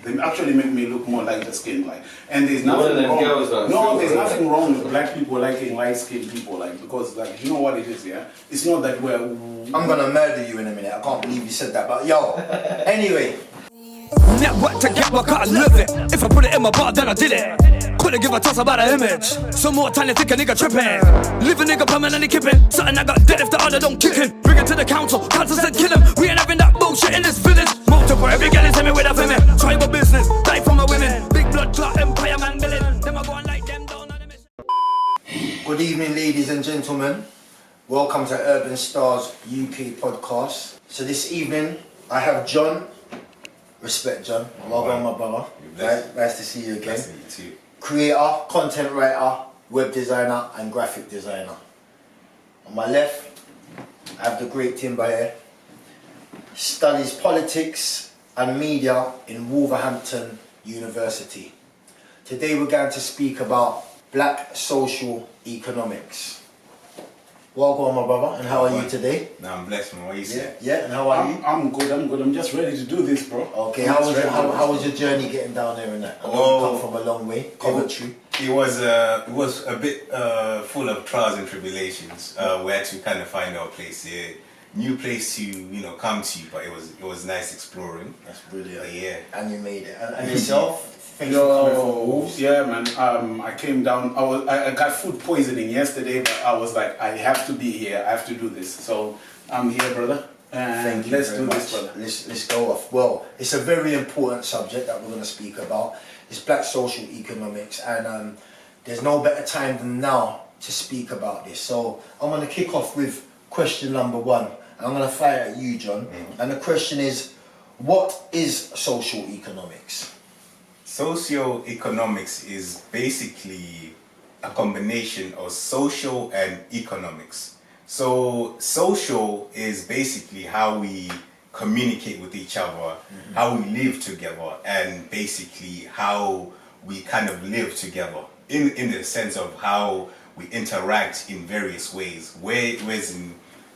They actually make me look more lighter skinned, like. And there's nothing wrong. Girls, no, there's nothing wrong with black people liking light skinned people, like, because, like, you know what it is, yeah. It's not that we're. I'm gonna murder you in a minute. I can't believe you said that, but yo. Anyway. Network to get work, I live it. If I put it in my bar, then I did it. Couldn't give a toss about an image. Some more time to think a nigga tripping. Leave a nigga permanently kipping. Something I got dead if the other don't kick him. Bring it to the council, council said kill him. We ain't having that bullshit in this village. Multiple, every girl is me with a women. Tribal business, die from my women. Big blood clot, empire man billing. Them I go and like them down on the mission. Good evening, ladies and gentlemen. Welcome to UrbanStarzUK podcast. So this evening, I have John. Respect, John. Welcome, my brother. Nice to see you again. Nice to meet you too. Creator, content writer, web designer, and graphic designer. On my left, I have the great Temba here. Studies politics and media in Wolverhampton University. Today we're going to speak about black social economics. Welcome, my brother, and how are you today? Nah, I'm blessed, man. What are you saying? Yeah, and how are you? I'm good. I'm just ready to do this, bro. Okay, how was your journey getting down there and that? I know you come from a long way, Coventry. It was a bit full of trials and tribulations. We had to kind of find our place here. New place to come to, but it was nice exploring. That's brilliant. Yeah. And you made it. And yourself? Yeah, man. I came down. I got food poisoning yesterday, but I was like, I have to be here. I have to do this. So I'm here, brother. And let's do this, brother. Let's go off. Well, it's a very important subject that we're going to speak about. It's black social economics, and there's no better time than now to speak about this. So I'm going to kick off with question number one. And I'm going to fire at you, John. And the question is, what is social economics? Socio-economics is basically a combination of social and economics. So social is basically how we communicate with each other, how we live together, and basically how we kind of live together in the sense of how we interact in various ways. Whereas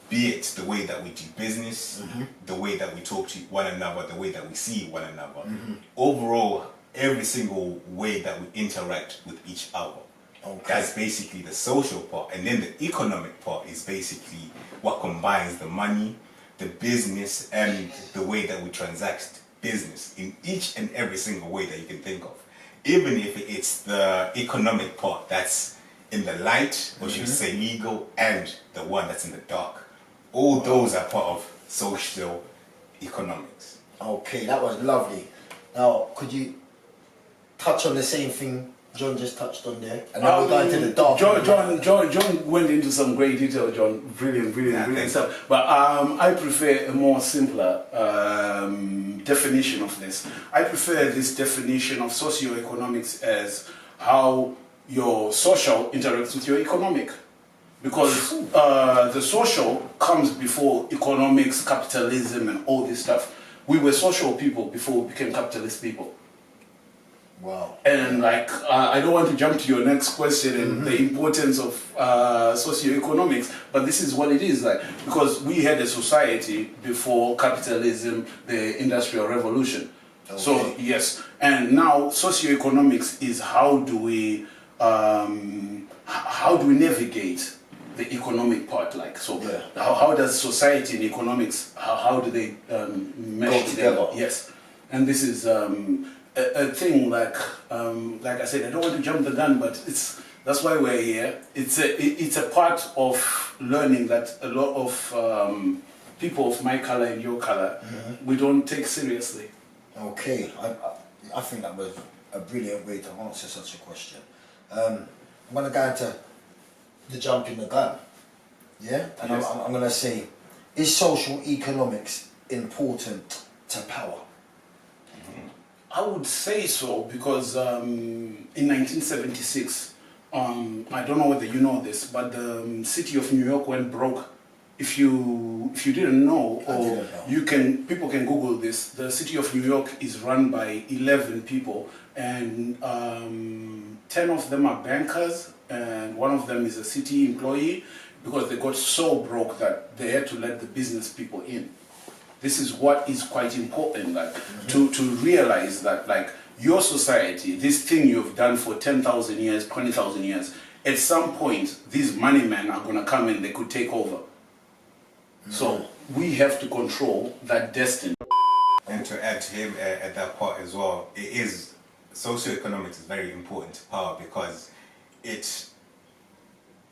be it the way that we do business, the way that we talk to one another, the way that we see one another. Overall, every single way that we interact with each other. Okay. That's basically the social part. And then the economic part is basically what combines the money, the business, and the way that we transact business in each and every single way that you can think of. Even if it's the economic part that's in the light, or should we say legal, and the one that's in the dark. All those are part of social economics. Okay, that was lovely. Now, could you touch on the same thing John just touched on there? And then we're going to the dark. John went into some great detail, John. Brilliant stuff. But I prefer a more simpler definition of this. I prefer this definition of socio-economics as how your social interacts with your economic. Because the social comes before economics, capitalism, and all this stuff. We were social people before we became capitalist people. Wow. And like, I don't want to jump to your next question and the importance of socioeconomics, but this is what it is like. Because we had a society before capitalism, the Industrial Revolution. Okay. So yes, and now socioeconomics is how do we navigate the economic part, like, so how does society and economics, how do they mesh together? Yes, and this is a thing like I said, I don't want to jump the gun, but that's why we're here. It's a part of learning that a lot of people of my color and your color, we don't take seriously. Okay, I think that was a brilliant way to answer such a question. I'm going to go into the jump in the gun, yeah? And yes. I'm going to say, is social economics important to power? I would say so, because in 1976, I don't know whether you know this, but the city of New York went broke. If you didn't know, people can Google this. The city of New York is run by 11 people, and 10 of them are bankers, and one of them is a city employee, because they got so broke that they had to let the business people in. this is what is quite important, like to realize that like your society, this thing you've done for 10,000 years, 20,000 years, at some point these money men are gonna come and they could take over. So we have to control that destiny. And to add to him at that part as well, it is socio-economics is very important to power because it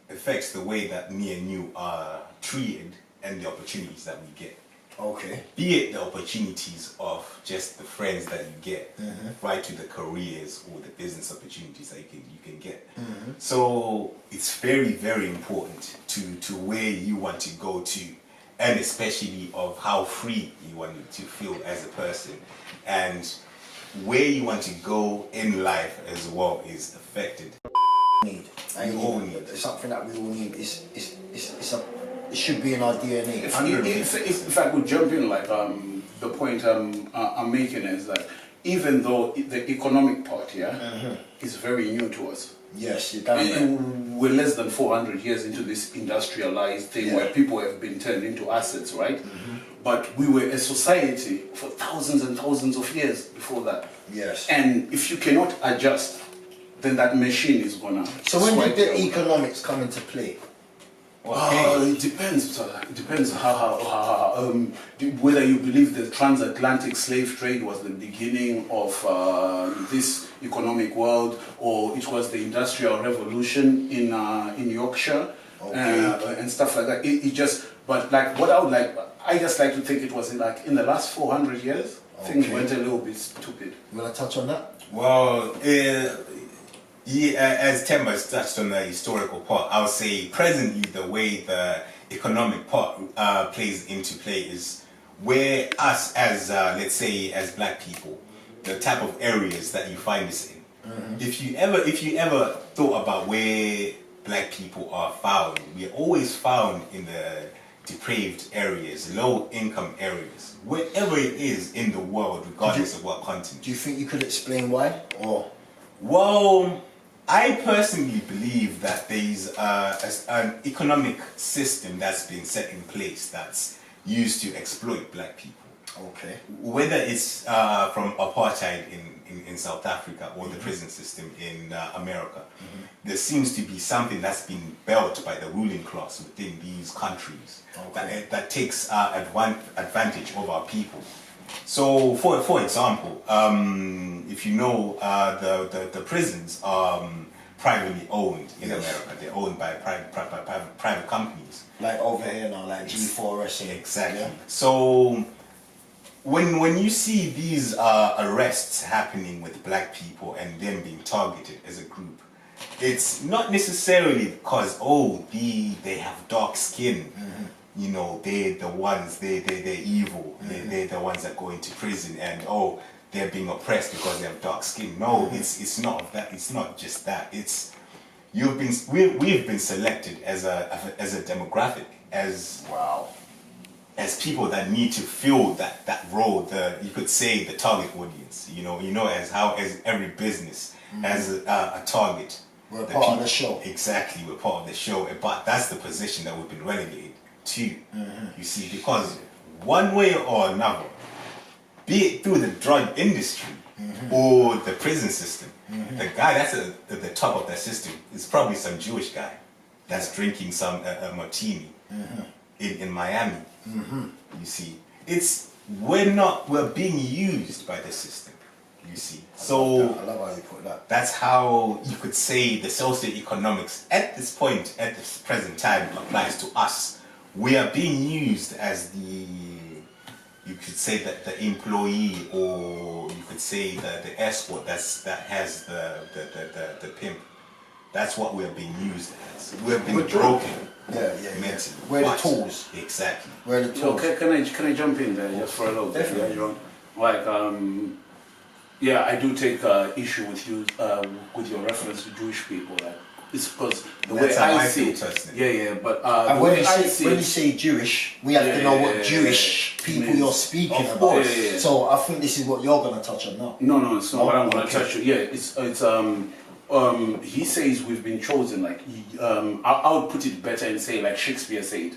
affects the way that me and you are treated and the opportunities that we get. Okay. Be it the opportunities of just the friends that you get, right to the careers or the business opportunities that you can get. So it's very, very important to where you want to go to, and especially of how free you want to feel as a person, and where you want to go in life as well is affected. We all need. It's something that we all need. It should be in our DNA. If I could jump in, like the point I'm making is that even though the economic part is very new to us. Yes, you're damn right. We're less than 400 years into this industrialized thing where people have been turned into assets, right? But we were a society for thousands and thousands of years before that. Yes. And if you cannot adjust, then that machine is gonna. So when did the economics come into play? It depends. It depends how whether you believe the transatlantic slave trade was the beginning of this economic world, or it was the Industrial Revolution in Yorkshire and stuff like that. It just, but like what I just like to think it was in the last 400 years. Things went a little bit stupid. You want to touch on that? Well, as Temba touched on the historical part, I would say presently the way the economic part plays into play is where us as, let's say, as black people, the type of areas that you find us in. If you ever thought about where black people are found, we are always found in the depraved areas, low income areas, wherever it is in the world, regardless of what continent. Do you think you could explain why? Or well, I personally believe that there's an economic system that's been set in place that's used to exploit black people. Okay. Whether it's from apartheid in South Africa or the prison system in America, there seems to be something that's been built by the ruling class within these countries that takes advantage of our people. So, for example, if you know, the prisons are privately owned in America. They're owned by private companies. like over here now, like G4S. Exactly. Yeah? So when you see these arrests happening with black people and them being targeted as a group, it's not necessarily because they have dark skin. You know, they're the ones, they're evil. They're the ones that go into prison and they're being oppressed because they have dark skin. No, it's not that. It's not just that. It's we've been selected as a demographic, as people that need to fill that role. You could say the target audience. You know as every business has a target. We're part of the show. Exactly, we're part of the show. But that's the position that we've been relegated to. You see, because one way or another, be it through the drug industry or the prison system, the guy that's at the top of that system is probably some Jewish guy that's drinking some martini in Miami. You see, we're being used by the system. You see, so I love how you put that. That's how you could say the socio-economics at this point, at this present time, applies to us. We are being used as you could say that the employee, or you could say the escort that has the pimp. That's what we're being used as. We're being broken. Yeah. Mentally. We're the tools. Exactly. We're the tools. Can I jump in there just for a little bit? Definitely. I do take issue with you with your reference to Jewish people. Like, it's because the That's way how I see feel it. personally. But And the when way you say Jewish, we have to know what Jewish people you're speaking Of about. course. Yeah. So I think this is what you're going to touch on now. No, it's not what I'm going to touch. Yeah, it's he says we've been chosen. Like I would put it better and say like Shakespeare said,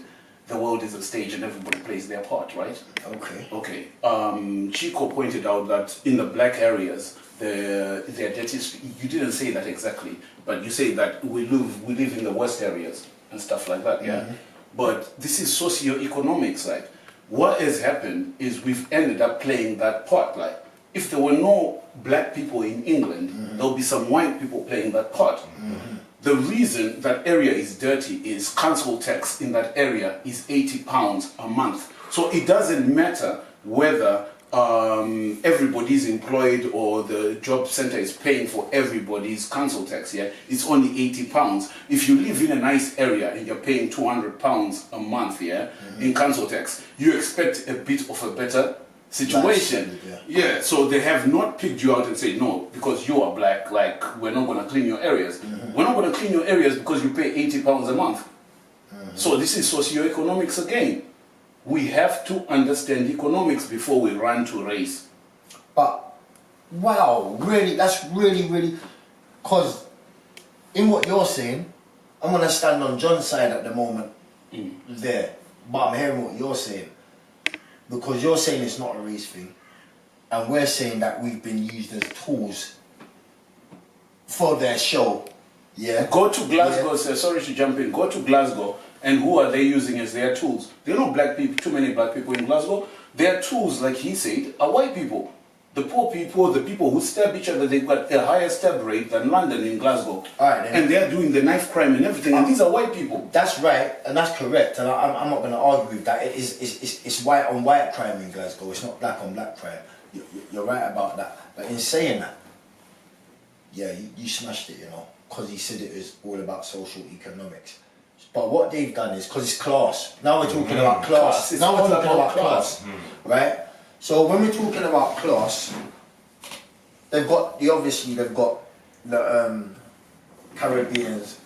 the world is a stage and everybody plays their part, right? Okay. Okay. Chico pointed out that in the black areas, their debt is, you didn't say that exactly, but you say that we live in the worst areas and stuff like that, yeah? But this is socio-economics, like, what has happened is we've ended up playing that part, like, if there were no black people in England, there'll be some white people playing that part. The reason that area is dirty is council tax in that area is £80 a month. So it doesn't matter whether everybody's employed or the job center is paying for everybody's council tax, yeah? It's only £80. If you live in a nice area and you're paying £200 a month, yeah, in council tax, you expect a bit of a better situation. Yeah, so they have not picked you out and said, no, because you are black, like, we're not going to clean your areas. We're not going to clean your areas because you pay £80 a month. So this is socio-economics again. We have to understand economics before we run to race. But, wow, really, that's really, because in what you're saying, I'm going to stand on John's side at the moment there, but I'm hearing what you're saying. Because you're saying it's not a race thing, and we're saying that we've been used as tools for their show. Yeah. Go to Glasgow, sorry to jump in, go to Glasgow, and who are they using as their tools? There are no black people, too many black people in Glasgow. Their tools, like he said, are white people. The poor people, the people who stab each other, they've got a higher stab rate than London in Glasgow. All right, and they're doing the knife crime and everything, and these are white people. That's right, and that's correct, and I'm not going to argue with that. It's white on white crime in Glasgow, it's not black on black crime. You're right about that. But in saying that, yeah, you smashed it, you know, because he said it was all about social economics. But what they've done is, because it's class, now we're talking about class. Now we're talking about class, right? So when we're talking about class, they've got the Caribbeans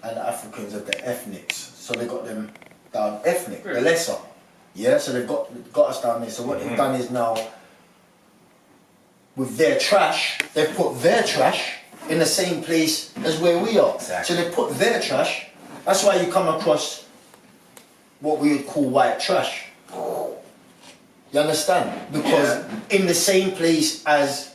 and the Africans are the ethnics. So they got them down ethnic, the lesser. Yeah, so they've got us down there. So what they've done is now, with their trash, they've put their trash in the same place as where we are. Exactly. So they put their trash, that's why you come across what we would call white trash. You understand? Because in the same place as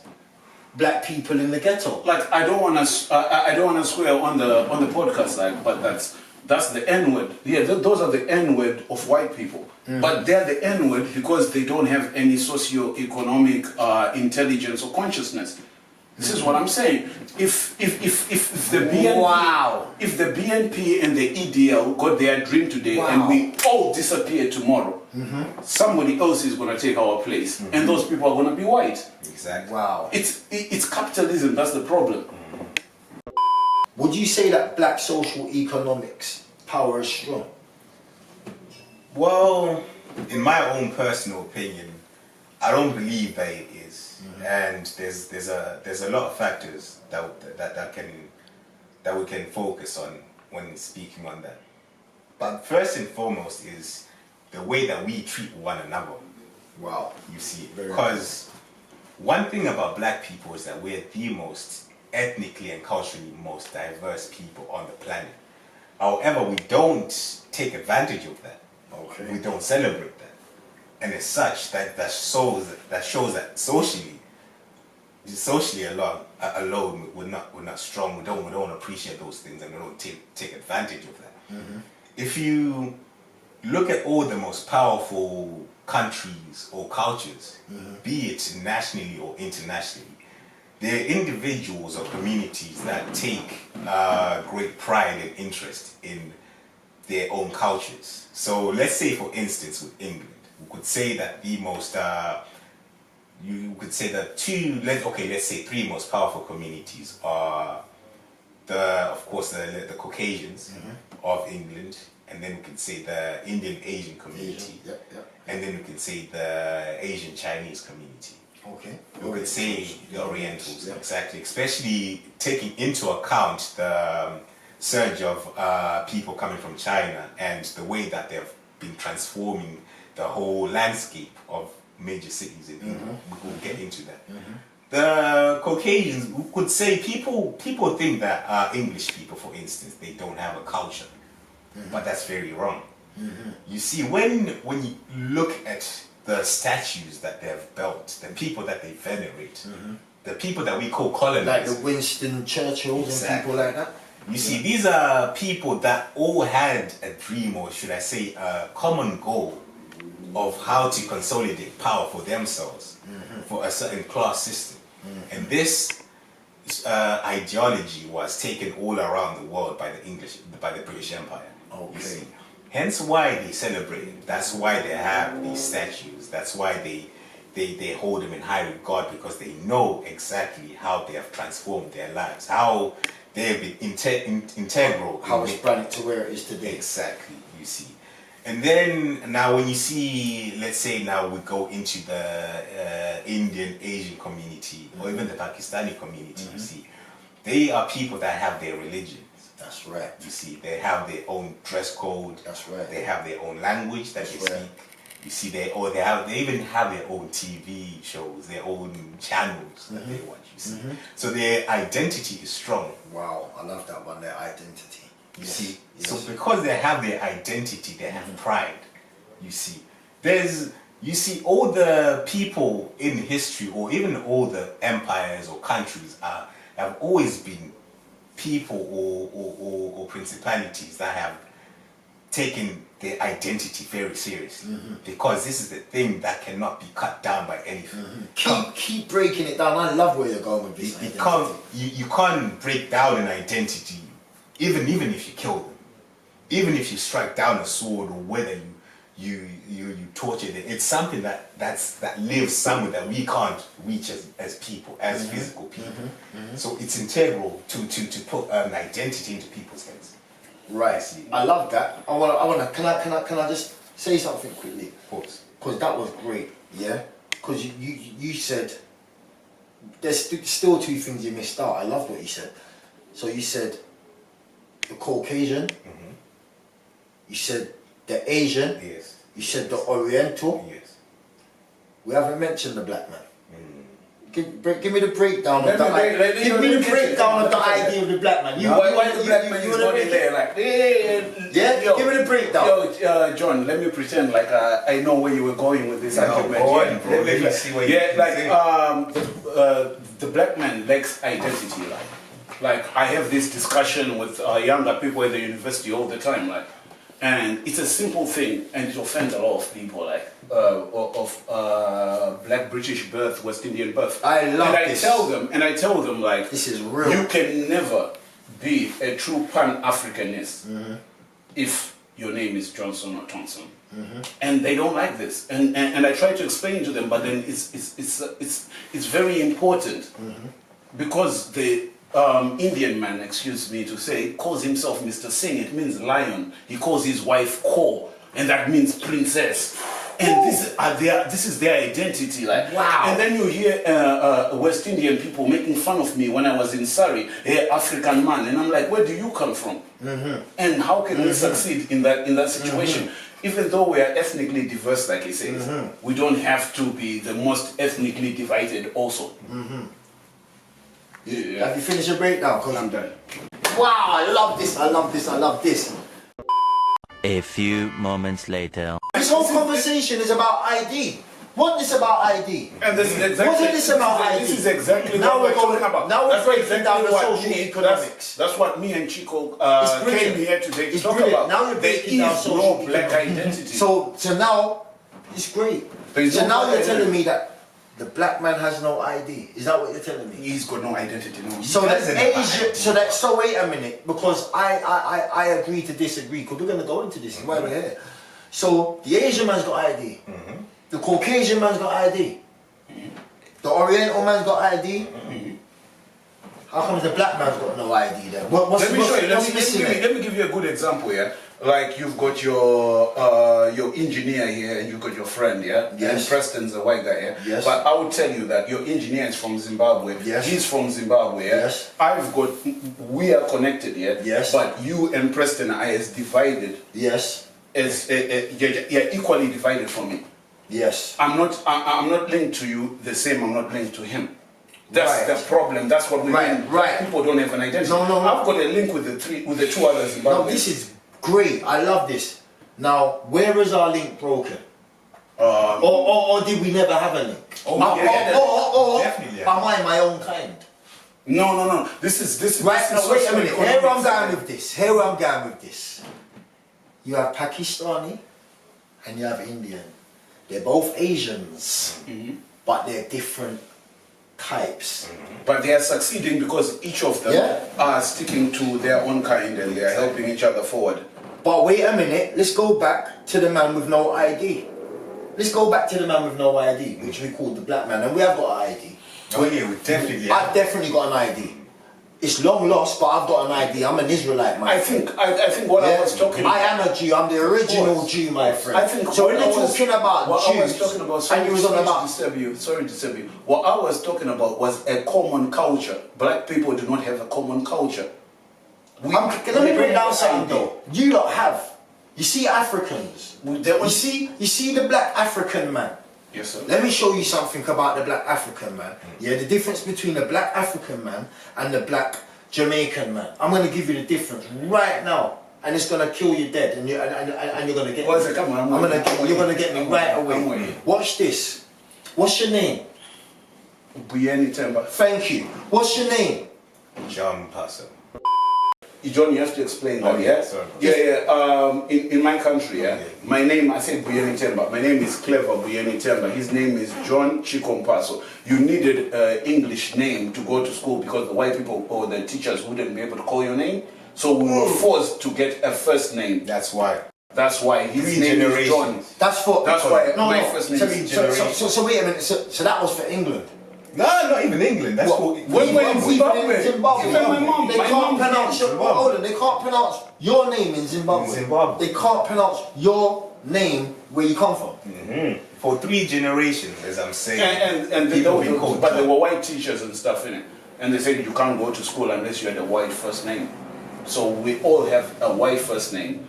black people in the ghetto. Like, I don't want to swear on the podcast, like, but that's the N-word. Yeah, those are the N-word of white people. But they're the N-word because they don't have any socio-economic intelligence or consciousness. This is what I'm saying. If the BNP, if the BNP and the EDL got their dream today and we all disappear tomorrow, somebody else is going to take our place, and those people are going to be white. Exactly. Wow. It's capitalism. That's the problem. Would you say that black social economics power is strong? Well, in my own personal opinion, I don't believe that it is. And there's a lot of factors that we can focus on when speaking on that. But first and foremost is the way that we treat one another. Wow. You see, because one thing about black people is that we're the most ethnically and culturally most diverse people on the planet. However, we don't take advantage of that. Okay. We don't celebrate that. And as such, that shows that socially alone we're not strong. We don't appreciate those things, and we don't take advantage of that. If you look at all the most powerful countries or cultures, be it nationally or internationally, they're individuals or communities that take great pride and interest in their own cultures. So let's say, for instance, with England, we could say that the most you could say that let's say three most powerful communities are of course the Caucasians of England, and then we can say the Indian Asian community, and then we can say the Asian Chinese community. Okay. We could say the Orientals, exactly, especially taking into account the surge of people coming from China and the way that they've been transforming the whole landscape of major cities in England. We'll get into that. The Caucasians, we could say, people think that English people, for instance, they don't have a culture, but that's very wrong. You see, when you look at the statues that they have built, the people that they venerate, the people that we call colonizers, like the Winston Churchills and people like that. You see, these are people that all had a dream, or should I say, a common goal of how to consolidate power for themselves, for a certain class system. And this ideology was taken all around the world by the British Empire. You see. Hence why they celebrate it. That's why they have these statues. That's why they hold them in high regard, because they know exactly how they have transformed their lives, how they have been integral. How it's brought it to where it is today. Exactly, you see. And then now when you see, let's say now we go into the Indian, Asian community, or even the Pakistani community, you see, they are people that have their religion. That's right. You see, they have their own dress code. That's right. They have their own language that they speak. You see, they even have their own TV shows, their own channels that they watch. You see, so their identity is strong. Wow, I love that one. Their identity. You see, so because they have their identity, they have pride. You see, you see, all the people in history, or even all the empires or countries, have always been people or principalities that have taken their identity very seriously, because this is the thing that cannot be cut down by anything. Keep breaking it down. I love where you're going with this. You can't break down an identity, even if you kill them, even if you strike down a sword, or whether you torture them. It's something that lives somewhere that we can't reach as people, as physical people. So it's integral to put an identity into people's heads. Right. I love that. I wanna. Can I just say something quickly? Of course. Because that was great. Yeah. Because you said there's still two things you missed out. I loved what you said. So you said the Caucasian. You said the Asian. Yes. You said the Oriental. Yes. We haven't mentioned the black man. Give me the breakdown of the idea of the black man. Why the black man is not there? Like, give me the breakdown. Yo, John, let me pretend like I know where you were going with this argument. Let me see what the black man lacks identity. Like I have this discussion with younger people at the university all the time. And it's a simple thing, and it offends a lot of people, of black British birth, West Indian birth. I tell them, like, this is real. You can never be a true Pan-Africanist if your name is Johnson or Thompson. And they don't like this. And I try to explain to them, but then it's very important because the Indian man, excuse me to say, calls himself Mr. Singh. It means lion. He calls his wife Kaur, and that means princess. And this is their identity. Wow. And then you hear West Indian people making fun of me when I was in Surrey, hey, African man, and I'm like, where do you come from? And how can we succeed in that situation? Even though we are ethnically diverse, like he says, we don't have to be the most ethnically divided also. Have you finished your breakdown? Because I'm done. Wow, I love this, I love this, I love this. A few moments later. This whole conversation is about ID. Wasn't this about ID? And this is exactly, wasn't this about ID? This is exactly now what we're talking about. Now we're breaking down the socio-economics. That's what me and Chico came here today to talk brilliant. about. Now you're breaking down no black identity. So now, it's great. So now you're telling me that the black man has no ID. Is that what you're telling me? He's got no identity. No. So wait a minute, because I agree to disagree, because we're gonna go into this. Why we're here. So the Asian man's got ID. The Caucasian man's got ID. The Oriental man's got ID. How come the black man's got no ID then? Let me show you. Let me give you a good example here. Like you've got your engineer here and you've got your friend, yeah? Yes. And Preston's a white guy, yeah? Yes. But I would tell you that your engineer is from Zimbabwe. Yes. He's from Zimbabwe, yeah? Yes. We are connected, yeah? Yes. But you and Preston are as divided. Yes. You're equally divided from me. Yes. I'm not linked to you the same, I'm not linked to him. That's right. the problem. That's what we mean. Right. People don't have an identity. No. I've got a link with the two others. No, this is great. I love this. Now, where is our link broken? Or did we never have a link? Or definitely. am I my own kind? No. This is Right, this now is wait a minute. Here I'm socio-economics. going with this. Here I'm going with this. You have Pakistani and you have Indian. They're both Asians, but they're different types. But they are succeeding because each of them Yeah. are sticking to their own kind and they are helping each other forward. But wait a minute, let's go back to the man with no ID. Let's go back to the man with no ID, which we call the black man, and we have got an ID. Oh yeah, we definitely. I've definitely got an ID. It's long lost, but I've got an ID. I'm an Israelite, my I friend. think what I was talking I am a Jew. I'm the original Jew, my friend. I think so when what you're I was- talking about what Jews, I was talking about, and you was on about sorry to disturb you. What I was talking about was a common culture. Black people do not have a common culture. let me bring down something though. You lot have. You see Africans. You see the black African man. Yes, sir. Let me show you something about the black African man. Yeah, the difference between the black African man and the black Jamaican man. I'm gonna give you the difference right now, and it's gonna kill you dead, and you're gonna get. What's it? Come on, You're gonna get me right I'm away. waiting. Watch this. What's your name? Buyeni Temba. Thank you. What's your name? John Paso. John, you have to explain that, Oh, yeah? yeah, sorry. Yeah. In my country, yeah, Okay. my name, I said Buyeni Temba. My name is Clever Buyeni Temba. His name is John Chikompaso. You needed an English name to go to school because the white people or the teachers wouldn't be able to call your name. So we were forced to get a first name. That's why. That's why his Three name is generations. John. That's for. That's why No, my no. first name So, is so wait a minute. So that was for England. No, not even England. That's what. When we're in Zimbabwe. Zimbabwe. Even my mom. They My can't mom pronounce your. Zimbabwe. Hold on, they can't pronounce your name in Zimbabwe. Zimbabwe. They can't pronounce your name where you come from. For 3 generations, as I'm saying. And they people don't, been called but there John. were white teachers and stuff in it. And they said you can't go to school unless you had a white first name. So we all have a white first name,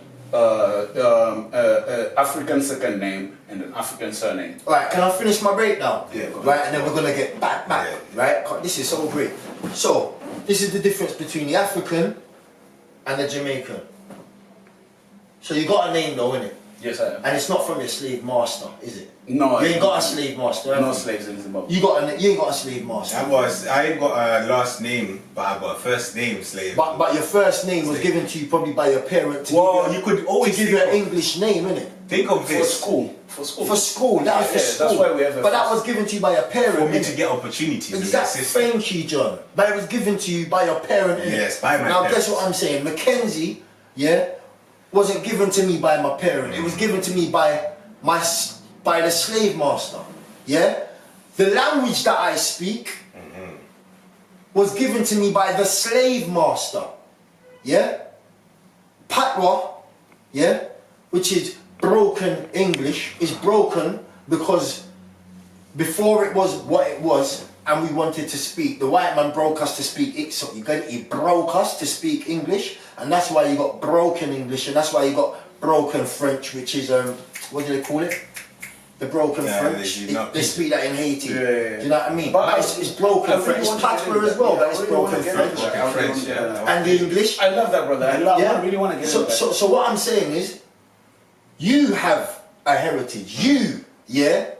African second name, and an African surname. Alright, can I finish my breakdown? Yeah, go ahead. Right, and then we're gonna get back, right? 'Cause this is so great. So, this is the difference between the African and the Jamaican. So you got a name though, innit? Yes, I am. And it's not from your slave master, is it? No, You ain't got a slave master, have no you? slaves in Zimbabwe. You ain't got a slave master. I ain't got a last name, but I got a first name, slave. But your first name was given to you probably by your parent to Well, give you could always to give you think an of- English name, innit? Think of For this. school. For school. For school, that was for Yeah, school. that's why we have a but that first- was given to you by your parent. For me innit? to get opportunities in that Exactly. system. Thank you, John. But it was given to you by your parent. innit? Yes, by my Now, parents. guess what I'm saying? Mackenzie, yeah, wasn't given to me by my parent. It was given to me by the slave master. Yeah, the language that I speak was given to me by the slave master. Yeah, Patwa, yeah, which is broken English, is broken because before it was what it was, and we wanted to speak. The white man broke us to speak it, so he broke us to speak English, and that's why you got broken English, and that's why you got broken French, which is what do they call it? The broken Yeah, French. They speak that in Haiti. Yeah. Do you know what I mean? But it's broken I really French. It's want to get patois into as well, that. but Yeah, it's I really want broken to get French. into that. French, yeah. And the English. I love that, brother. I really want to get so, into that. so what I'm saying is, you have a heritage. You,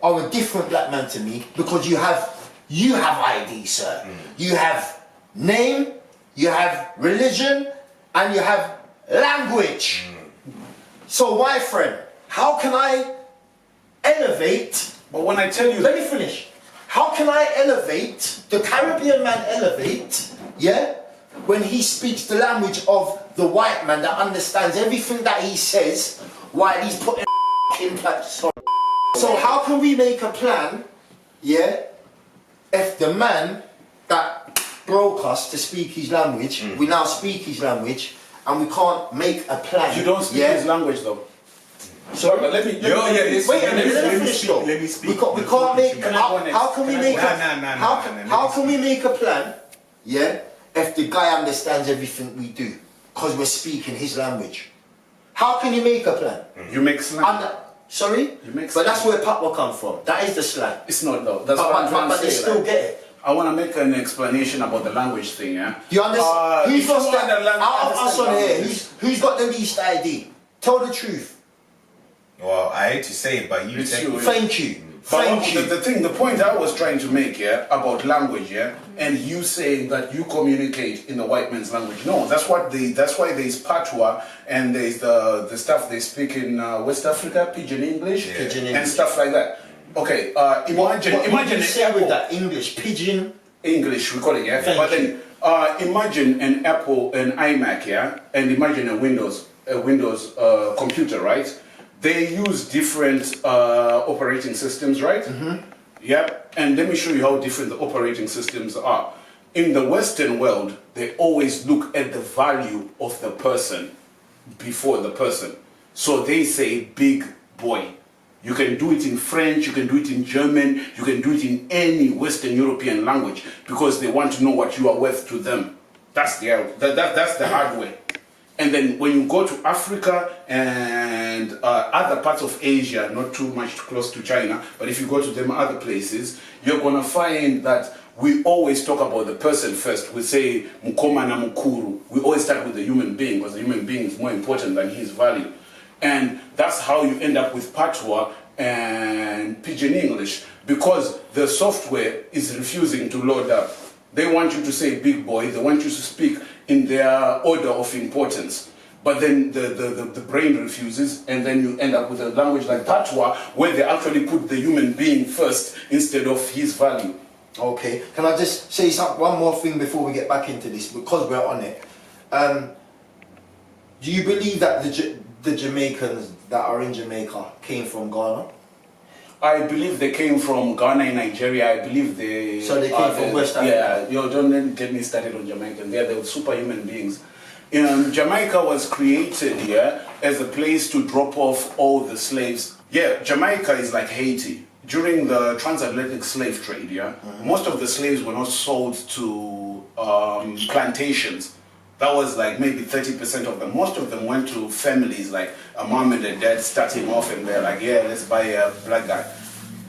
are a different black man to me because you have ID, sir. You have name, you have religion, and you have language. So, my friend, how can I elevate? But when I tell you Let me finish. How can I elevate, the Caribbean man elevate, when he speaks the language of the white man that understands everything that he says while he's putting implants on. So how can we make a plan, if the man that broke us to speak his language, we now speak his language, and we can't make a plan. you don't speak his language though. Sorry, But let me Wait a minute, let me finish though. Let me speak. We can't make. Can I go next? How can we Can I make? go How can we make a plan? Yeah, if the guy understands everything we do, because we're speaking his language. How can you make a plan? You make slang. Sorry, You make but that's slang. where Patwa come from. That is the slang. It's not though. That's what I'm But trying to they say. still like, get it. I want to make an explanation about the language thing, yeah? Do you understand? If you want the Out of us on understand here, language- who's got the least ID? Tell the truth. Well, I hate to say it, but you It's take you. Thank you. But Thank you. the point I was trying to make, yeah, about language, yeah, and you saying that you communicate in the white man's language. No, that's why there's patois and there's the stuff they speak in West Africa, Pidgin English, Pidgin and English. stuff like that. Okay, imagine What do imagine you an say apple. with that English pigeon? English, we call it, yeah. Thank but you. then imagine an Apple, an iMac, yeah, and imagine a Windows computer, right? They use different operating systems, right? Yeah. And let me show you how different the operating systems are. In the Western world, they always look at the value of the person before the person. So they say big boy. You can do it in French, you can do it in German, you can do it in any Western European language because they want to know what you are worth to them. That's the hard way. And then when you go to Africa and other parts of Asia, not too much close to China, but if you go to them other places, you're gonna find that we always talk about the person first. We say Mukoma na Mukuru. We always start with the human being because the human being is more important than his value. And that's how you end up with patois and pidgin English because the software is refusing to load up. They want you to say big boy, they want you to speak in their order of importance. But then the brain refuses, and then you end up with a language like patois where they actually put the human being first instead of his value. Okay, can I just say one more thing before we get back into this, because we're on it. Do you believe that the Jamaicans that are in Jamaica came from Ghana? I believe they came from Ghana and Nigeria. I believe they... So they came from West Africa? Yeah, don't get me started on Jamaicans. They're the superhuman beings. Jamaica was created here as a place to drop off all the slaves. Yeah, Jamaica is like Haiti. During the transatlantic slave trade, yeah, most of the slaves were not sold to plantations. That was like maybe 30% of them. Most of them went to families, like a mom and a dad starting off, and they're like, yeah, let's buy a black guy.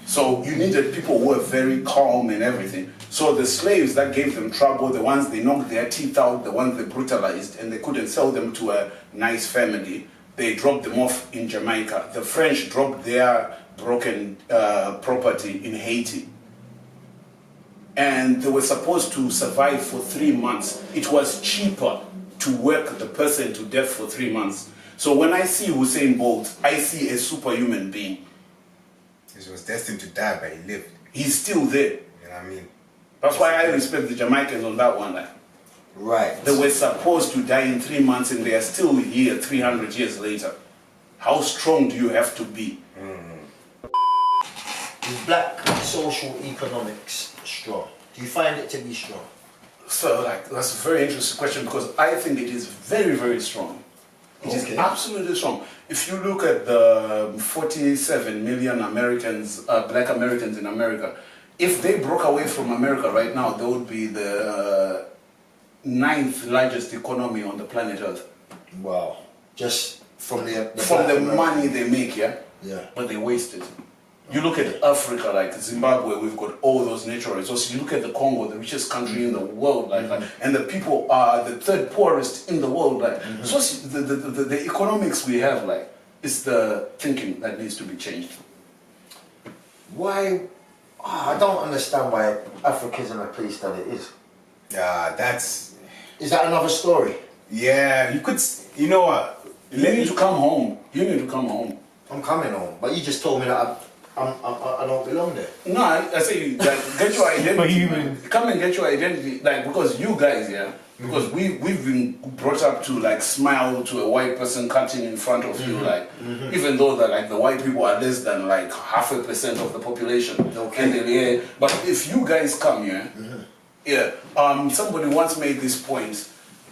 So you needed people who were very calm and everything. So the slaves that gave them trouble, the ones they knocked their teeth out, the ones they brutalized, and they couldn't sell them to a nice family, they dropped them off in Jamaica. The French dropped their broken property in Haiti. And they were supposed to survive for 3 months. It was cheaper to work the person to death for 3 months. So when I see Usain Bolt, I see a superhuman being. He was destined to die, but he lived. He's still there. You know what I mean? That's why I respect the Jamaicans on that one. Right. They were supposed to die in 3 months and they are still here 300 years later. How strong do you have to be? Is black social economics strong? Do you find it to be strong? So that's a very interesting question because I think it is very, very strong. It is absolutely strong. If you look at the 47 million Americans, black Americans in America, if they broke away from America right now, they would be the 9th largest economy on the planet Earth. Wow. Just from the money they make, yeah? Yeah. But they waste it. You look at Africa, like Zimbabwe, we've got all those natural resources. You look at the Congo, the richest country in the world, and the people are the 3rd poorest in the world. So the economics we have, it's the thinking that needs to be changed. Why? I don't understand why Africa isn't a place that it is. Yeah, that's... Is that another story? Yeah, you could... You know what? You need to come home. You need to come home. I'm coming home, but you just told me that I don't belong there. No, I say, get your identity. Come and get your identity, because you guys, yeah, because we've been brought up to smile to a white person cutting in front of you, even though the white people are less than 0.5% of the population. Okay. And but if you guys come here, somebody once made this point.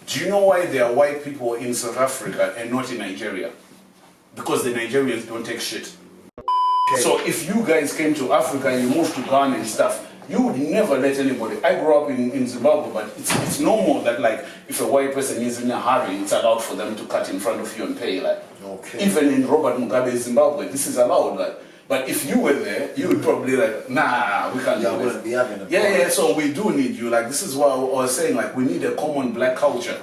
Do you know why there are white people in South Africa and not in Nigeria? Because the Nigerians don't take shit. Okay. So if you guys came to Africa and you moved to Ghana and stuff, you would never let anybody. I grew up in Zimbabwe, but it's normal that if a white person is in a hurry, it's allowed for them to cut in front of you and pay. Okay. Even in Robert Mugabe's Zimbabwe, this is allowed. But if you were there, you would probably nah, we can't do this. Wouldn't be having a Yeah. So we do need you. This is what I was saying. We need a common black culture.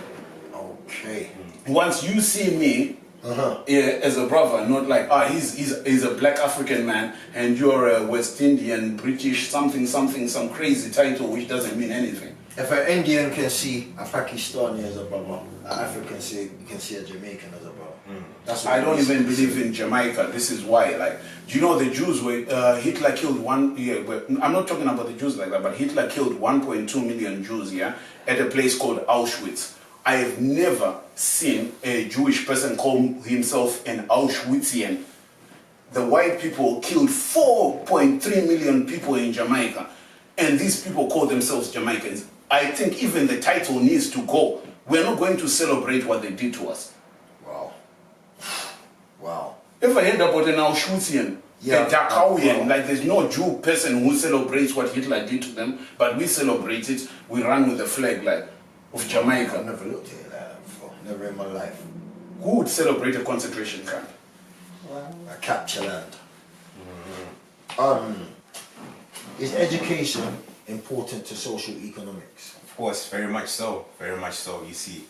Okay. Once you see me, Yeah, as a brother, not like he's a black African man and you're a West Indian, British, something, some crazy title which doesn't mean anything. If an Indian can see a Pakistani as a brother, an African can see a Jamaican as a brother. That's what I don't even believe in Jamaica. This is why. Like, do you know the Jews were Hitler killed I'm not talking about the Jews like that, but Hitler killed 1.2 million Jews, yeah, at a place called Auschwitz. I have never seen a Jewish person call himself an Auschwitzian. The white people killed 4.3 million people in Jamaica, and these people call themselves Jamaicans. I think even the title needs to go. We're not going to celebrate what they did to us. Wow. Ever heard about an Auschwitzian? A Dachauian? Like, there's no Jew person who celebrates what Hitler did to them, but we celebrate it. We run with the flag, like, of Jamaica. I've never looked at it like that before. Never in my life. Who would celebrate a concentration camp? A capture land. Is education important to social economics? Of course, very much so. Very much so. You see,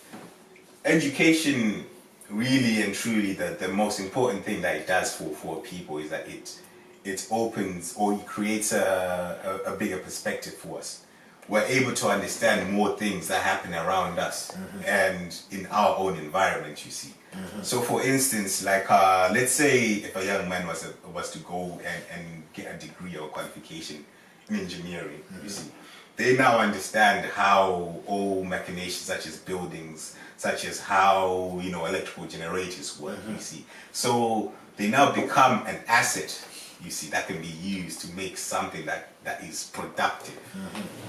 education really and truly the most important thing that it does for people is that it opens or it creates a bigger perspective for us. We're able to understand more things that happen around us and in our own environment, you see. So for instance, like let's say if a young man was to go and get a degree or qualification in engineering, you see, they now understand how all machinations such as buildings, such as how, you know, electrical generators work, you see. So they now become an asset, you see, that can be used to make something that is productive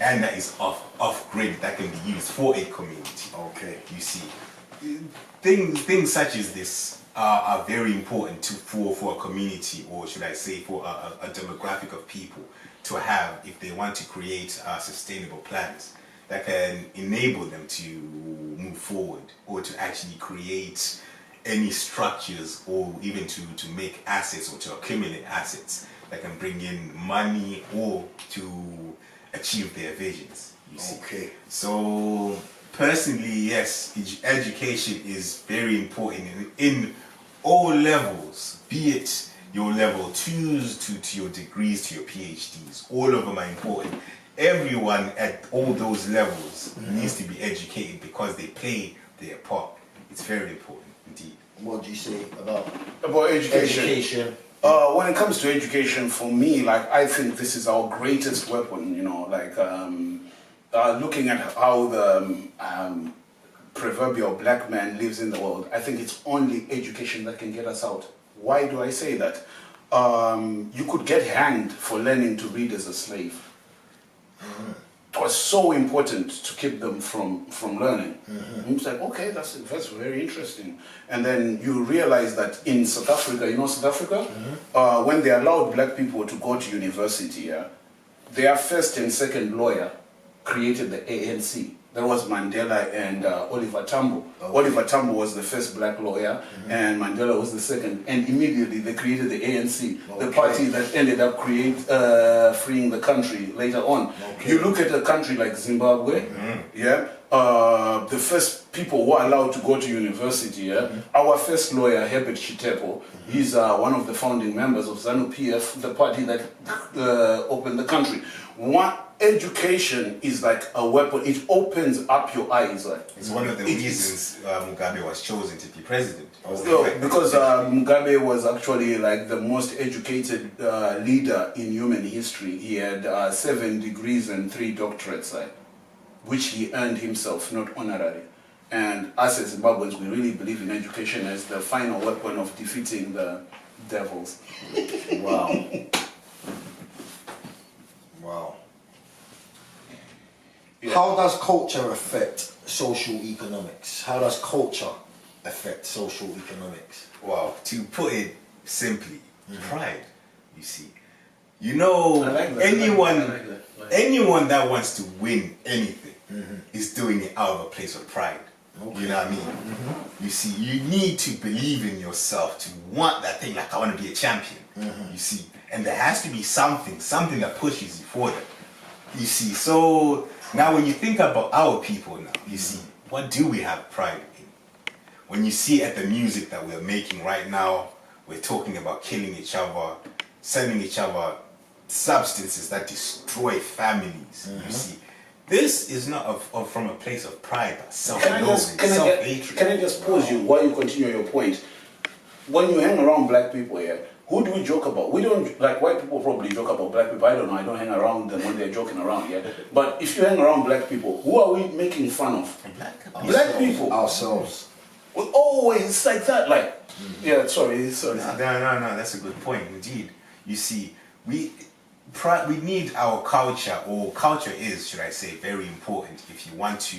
and that is off-grid, that can be used for a community. Okay. You see, things such as this are very important for a community, or should I say for a demographic of people to have if they want to create sustainable plans that can enable them to move forward or to actually create any structures or even to make assets or to accumulate assets that can bring in money or to achieve their visions, you see. Okay. So personally, yes, education is very important in all levels, be it your level 2s to your degrees to your PhDs. All of them are important. Everyone at all those levels needs to be educated because they play their part. It's very important indeed. What do you say about education? When it comes to education, for me, like, I think this is our greatest weapon, you know, like looking at how the proverbial black man lives in the world, I think it's only education that can get us out. Why do I say that? You could get hanged for learning to read as a slave. It was so important to keep them from learning. It's like, okay, that's very interesting. And then you realize that in South Africa, you know South Africa? When they allowed black people to go to university, their first and second lawyer created the ANC. That was Mandela and Oliver Tambo. Okay. Oliver Tambo was the first black lawyer, and Mandela was the second. And immediately they created the ANC, the party that ended up freeing the country later on. Okay. You look at a country like Zimbabwe, the first people who are allowed to go to university, our first lawyer, Herbert Chitepo, he's one of the founding members of ZANU-PF, the party that opened the country. Education is like a weapon. It opens up your eyes. It's one of the reasons Mugabe was chosen to be president. Because Mugabe was actually like the most educated leader in human history. He had 7 degrees and 3 doctorates, which he earned himself, not honorary. And us as Zimbabweans, we really believe in education as the final weapon of defeating the devils. Wow. Wow. Yeah. How does culture affect social economics? How does culture affect social economics? Wow, to put it simply, pride, you see. You know, anyone that wants to win anything is doing it out of a place of pride. Okay. You know what I mean? You see, you need to believe in yourself to want that thing, like I want to be a champion, you see. And there has to be something that pushes you forward. You see, so now when you think about our people now, you see, what do we have pride in? when you see at the music that we're making right now, we're talking about killing each other, selling each other substances that destroy families. You see, this is not from a place of pride, but self-loathing, self-hatred. Can I just pause you while you continue your point? When you hang around black people here, who do we joke about? We don't, like white people probably joke about black people. I don't know, I don't hang around them when they're joking around, yeah? But if you hang around black people, who are we making fun of? Black people. Ourselves. Well, always, it's like that, like, yeah, sorry. No, that's a good point, indeed. You see, we need our culture, or culture is, should I say, very important if you want to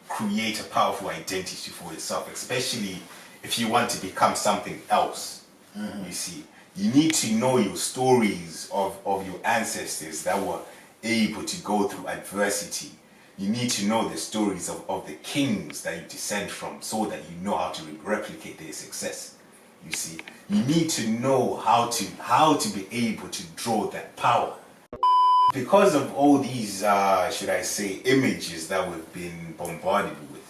create a powerful identity for yourself, especially if you want to become something else. You see, you need to know your stories of your ancestors that were able to go through adversity. You need to know the stories of the kings that you descend from, so that you know how to replicate their success. You see, you need to know how to be able to draw that power. Because of all these, should I say, images that we've been bombarded with,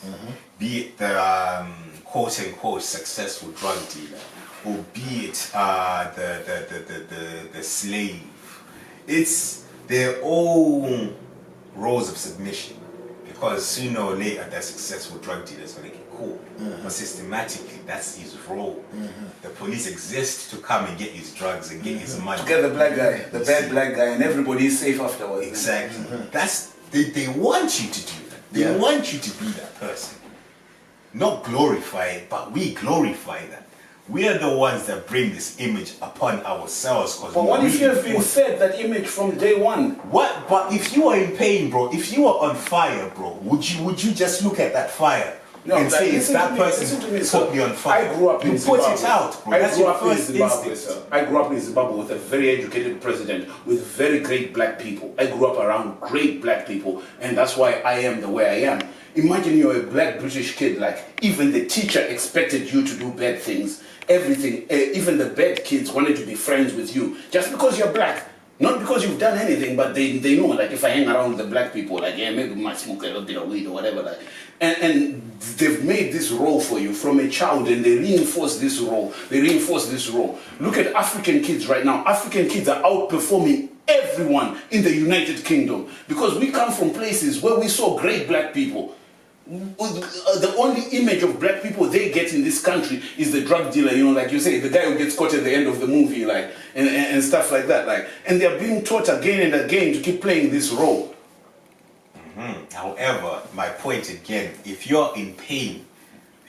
be it the quote-unquote successful drug dealer, or be it the slave, it's their own roles of submission. Because sooner or later, that successful drug dealer is going to get caught. But systematically, that's his role. The police exist to come and get his drugs and get his money. To get the black guy, the bad black guy, and everybody is safe afterwards. Exactly. They want you to do that. They want you to be that person. Not glorify it, but we glorify that. We are the ones that bring this image upon ourselves. But what if you have been fed that image from day one? What? But if you are in pain, bro, if you are on fire, bro, would you just look at that fire and say, it's that person put me on fire? I grew up in Zimbabwe. You put it out, bro. That's your first instinct. I grew up in Zimbabwe with a very educated president, with very great black people. I grew up around great black people, and that's why I am the way I am. Imagine you're a black British kid, like even the teacher expected you to do bad things. Everything, even the bad kids wanted to be friends with you just because you're black. Not because you've done anything, but they know, like, if I hang around with the black people, like, yeah, maybe I might smoke a little bit of weed or whatever, like, and they've made this role for you from a child, and they reinforce this role. Look at African kids right now. African kids are outperforming everyone in the United Kingdom because we come from places where we saw great black people. The only image of black people they get in this country is the drug dealer, you know, like you say, the guy who gets caught at the end of the movie, like, and stuff like that, like, and they're being taught again and again to keep playing this role. However, my point again, if you're in pain,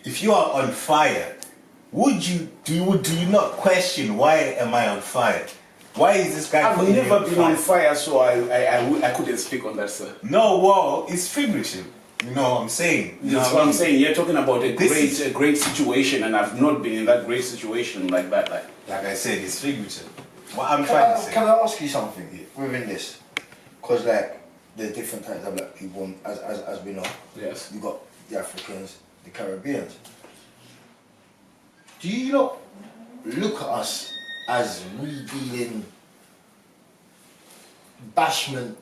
if you are on fire, do you not question, why am I on fire? Why is this guy? I've never been on fire, so I couldn't speak on that, sir. No, well, it's figurative. You know what I'm saying? That's what I'm saying. You're talking about a great situation, and I've not been in that great situation like that. Like I said, it's figurative. What I'm trying to say. Can I ask you something within this? Because like there's different types of black people, as we know. Yes. You got the Africans, the Caribbeans. Do you not look at us as we dealing bashment,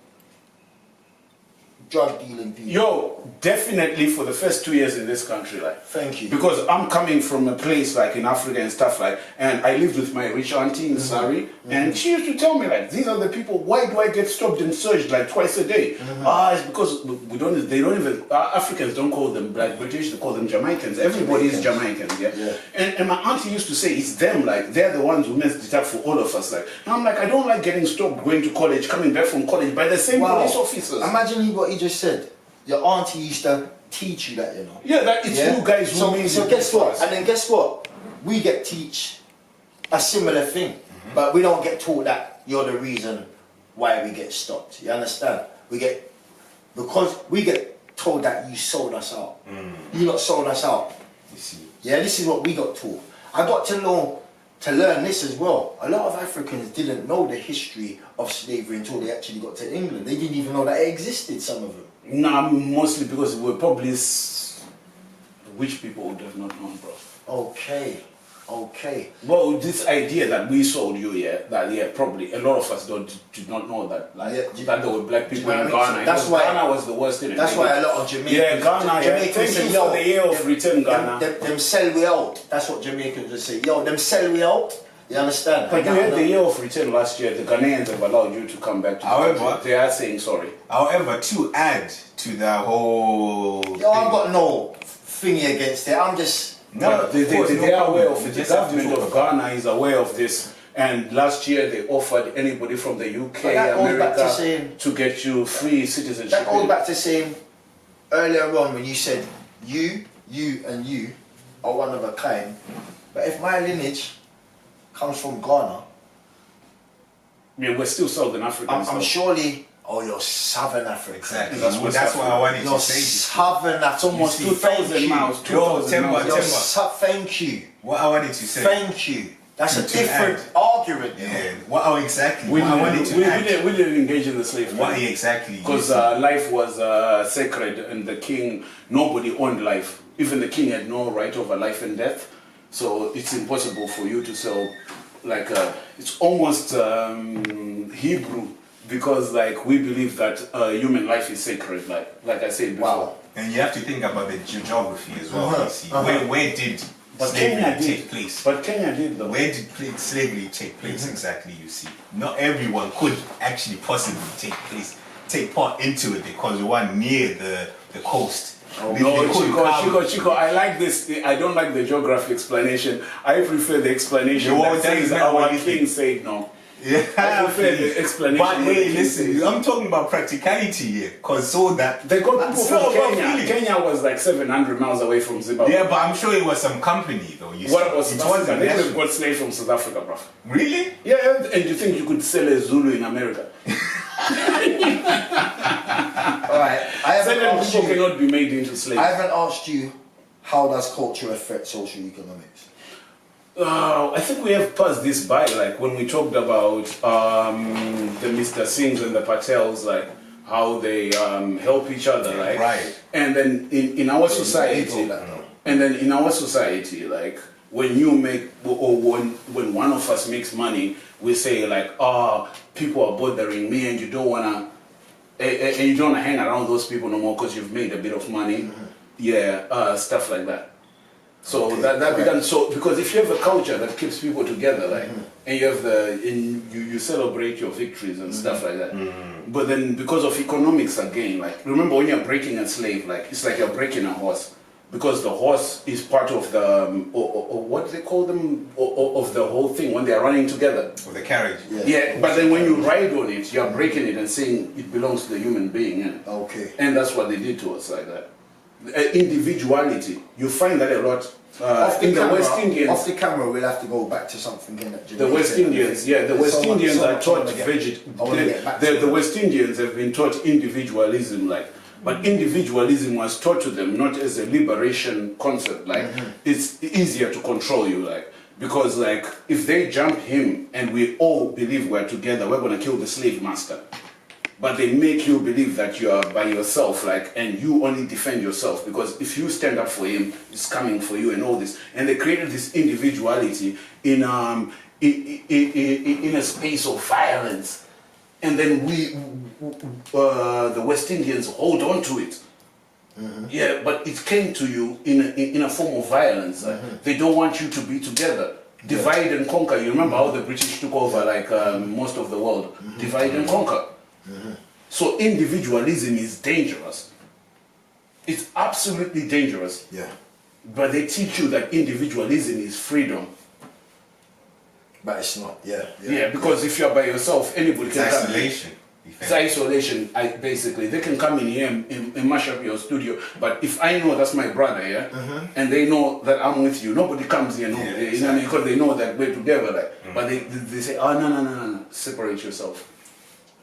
drug dealing people? Yo, definitely for the first 2 years in this country, like. Thank you. Because I'm coming from a place like in Africa and stuff like, and I lived with my rich auntie in Surrey, and she used to tell me like, these are the people. Why do I get stopped and searched like twice a day? It's because they don't even. Africans don't call them black British. They call them Jamaicans. Everybody is Jamaican, yeah. And my auntie used to say it's them, like they're the ones who messed it up for all of us, like. And I'm like, I don't like getting stopped going to college, coming back from college by the same police officers. Imagine what he just said. Your auntie used to teach you that, you know. Yeah, that it's you guys who made it. So guess what? And then guess what? We get teach a similar thing, but we don't get taught that you're the reason why we get stopped. You understand? Because we get told that you sold us out. You not sold us out. You see. Yeah, this is what we got taught. I got to learn this as well. A lot of Africans didn't know the history of slavery until they actually got to England. They didn't even know that it existed, some of them. Nah, mostly because we're probably rich people would have not known, bro. Okay. Okay. Well, this idea that we sold you, probably a lot of us did not know that, that there were black people in Ghana. That's why Ghana was the worst in it. That's why a lot of Jamaicans. Yeah, Ghana. Jamaicans Thank you for the year of return, Ghana. Them sell we out. That's what Jamaicans would say. Yo, them sell we out. You understand? But you had the year of return last year. The Ghanaians have allowed you to come back to the country. They are saying sorry. However, to add to the whole Yo, I've got no thingy against it. I'm just... No, they are aware of it. The government of Ghana is aware of this. And last year they offered anybody from the UK, America, to get you free citizenship. That goes back to saying earlier on when you said you and you are one of a kind. But if my lineage comes from Ghana, yeah, we're still Southern Africans. I'm surely... Oh, you're Southern African. Exactly. That's what I wanted to say. Southern African. Almost 2,000 miles. Temba. Thank you. What I wanted to say. Thank you. That's a different argument. Yeah. What exactly? We didn't engage in the slave trade. What exactly? Because life was sacred, and the king, nobody owned life. Even the king had no right over life and death. So it's impossible for you to sell. Like it's almost Hebrew. Because we believe that human life is sacred, like I said before. Wow. And you have to think about the geography as well. You see. Where did slavery take place? But Kenya did though. Where did slavery take place exactly? You see, not everyone could actually possibly take part into it because we were near the coast. No, Chico, I like this. I don't like the geography explanation. I prefer the explanation that says our king said no. Yeah, I prefer the explanation. But hey, listen, I'm talking about practicality here, cause so that they got people from Kenya. Really? Kenya was like 700 miles away from Zimbabwe. Yeah, but I'm sure it was some company though. What was South Africa? They could have got slaves from South Africa, bro. Really? Yeah, and you think you could sell a Zulu in America? Alright, certain people cannot be made into slaves. I haven't asked you, how does culture affect socio-economics? I think we have passed this by, when we talked about the Mr. Singhs and the Patels, how they help each other, right? And then in our society, when you make or when one of us makes money, we say people are bothering me, and you don't wanna hang around those people no more because you've made a bit of money, stuff like that. So that becomes because if you have a culture that keeps people together, and you have you celebrate your victories and stuff like that. But then because of economics again, remember when you're breaking a slave, it's like you're breaking a horse, because the horse is part of the or what do they call them of the whole thing when they are running together. Of the carriage. Yeah. But then when you ride on it, you're breaking it and saying it belongs to the human being. Yeah? Okay. And that's what they did to us like that. Individuality, you find that a lot in the West Indians. Off the camera, we'll have to go back to something in that. The West Indians, the West Indians are taught the West Indians have been taught individualism, but individualism was taught to them not as a liberation concept. It's easier to control you, because if they jump him and we all believe we're together, we're gonna kill the slave master. But they make you believe that you are by yourself, and you only defend yourself, because if you stand up for him, he's coming for you and all this. And they created this individuality in a space of violence. And then the West Indians hold on to it. Yeah, but it came to you in a form of violence. They don't want you to be together. Divide and conquer. You remember how the British took over most of the world? Divide and conquer. So individualism is dangerous. It's absolutely dangerous. Yeah. But they teach you that individualism is freedom. But it's not. Yeah, because if you're by yourself, anybody can come. Isolation. It's isolation. Basically, they can come in here and mash up your studio. But if I know that's my brother, and they know that I'm with you, nobody comes here. You know what I mean? Because they know that we're together. But they say, oh no, separate yourself.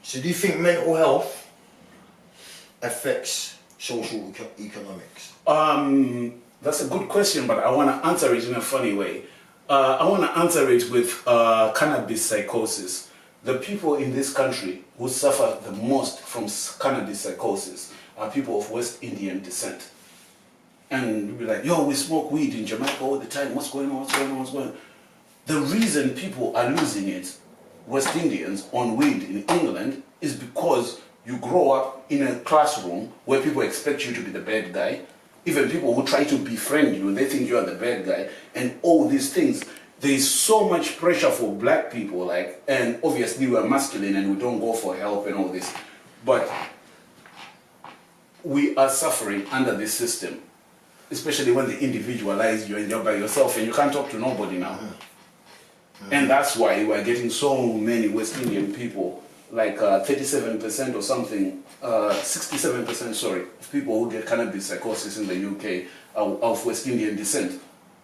So do you think mental health affects social economics? That's a good question, but I want to answer it in a funny way. I want to answer it with cannabis psychosis. The people in this country who suffer the most from cannabis psychosis are people of West Indian descent. and you'll be like, yo, we smoke weed in Jamaica all the time. What's going on? What's going on? What's going on? The reason people are losing it, West Indians, on weed in England is because you grow up in a classroom where people expect you to be the bad guy. Even people who try to befriend you, they think you are the bad guy. And all these things, there is so much pressure for black people, like, and obviously we're masculine and we don't go for help and all this. But we are suffering under this system, especially when they individualize you and you're by yourself and you can't talk to nobody now. And that's why we're getting so many West Indian people, like 37% or something, 67%, sorry, of people who get cannabis psychosis in the UK are of West Indian descent.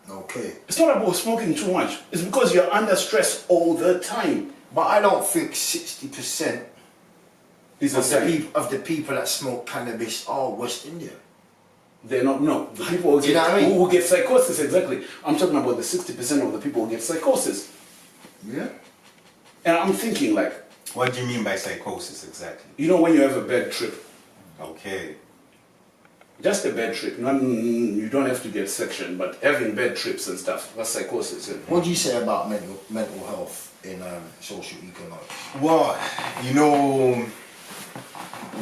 Okay. It's not about smoking too much. It's because you're under stress all the time. But I don't think 60% It's the same. of the people that smoke cannabis are West Indian. They're not, no. The people who Do you know get, what I mean? who get psychosis, exactly. I'm talking about the 60% of the people who get psychosis. Yeah. And I'm thinking like, What do you mean by psychosis exactly? you know when you have a bad trip, Okay. just a bad trip, you don't have to get sectioned, but having bad trips and stuff, that's psychosis. Yeah. What do you say about mental health in socio-economics? Well, you know,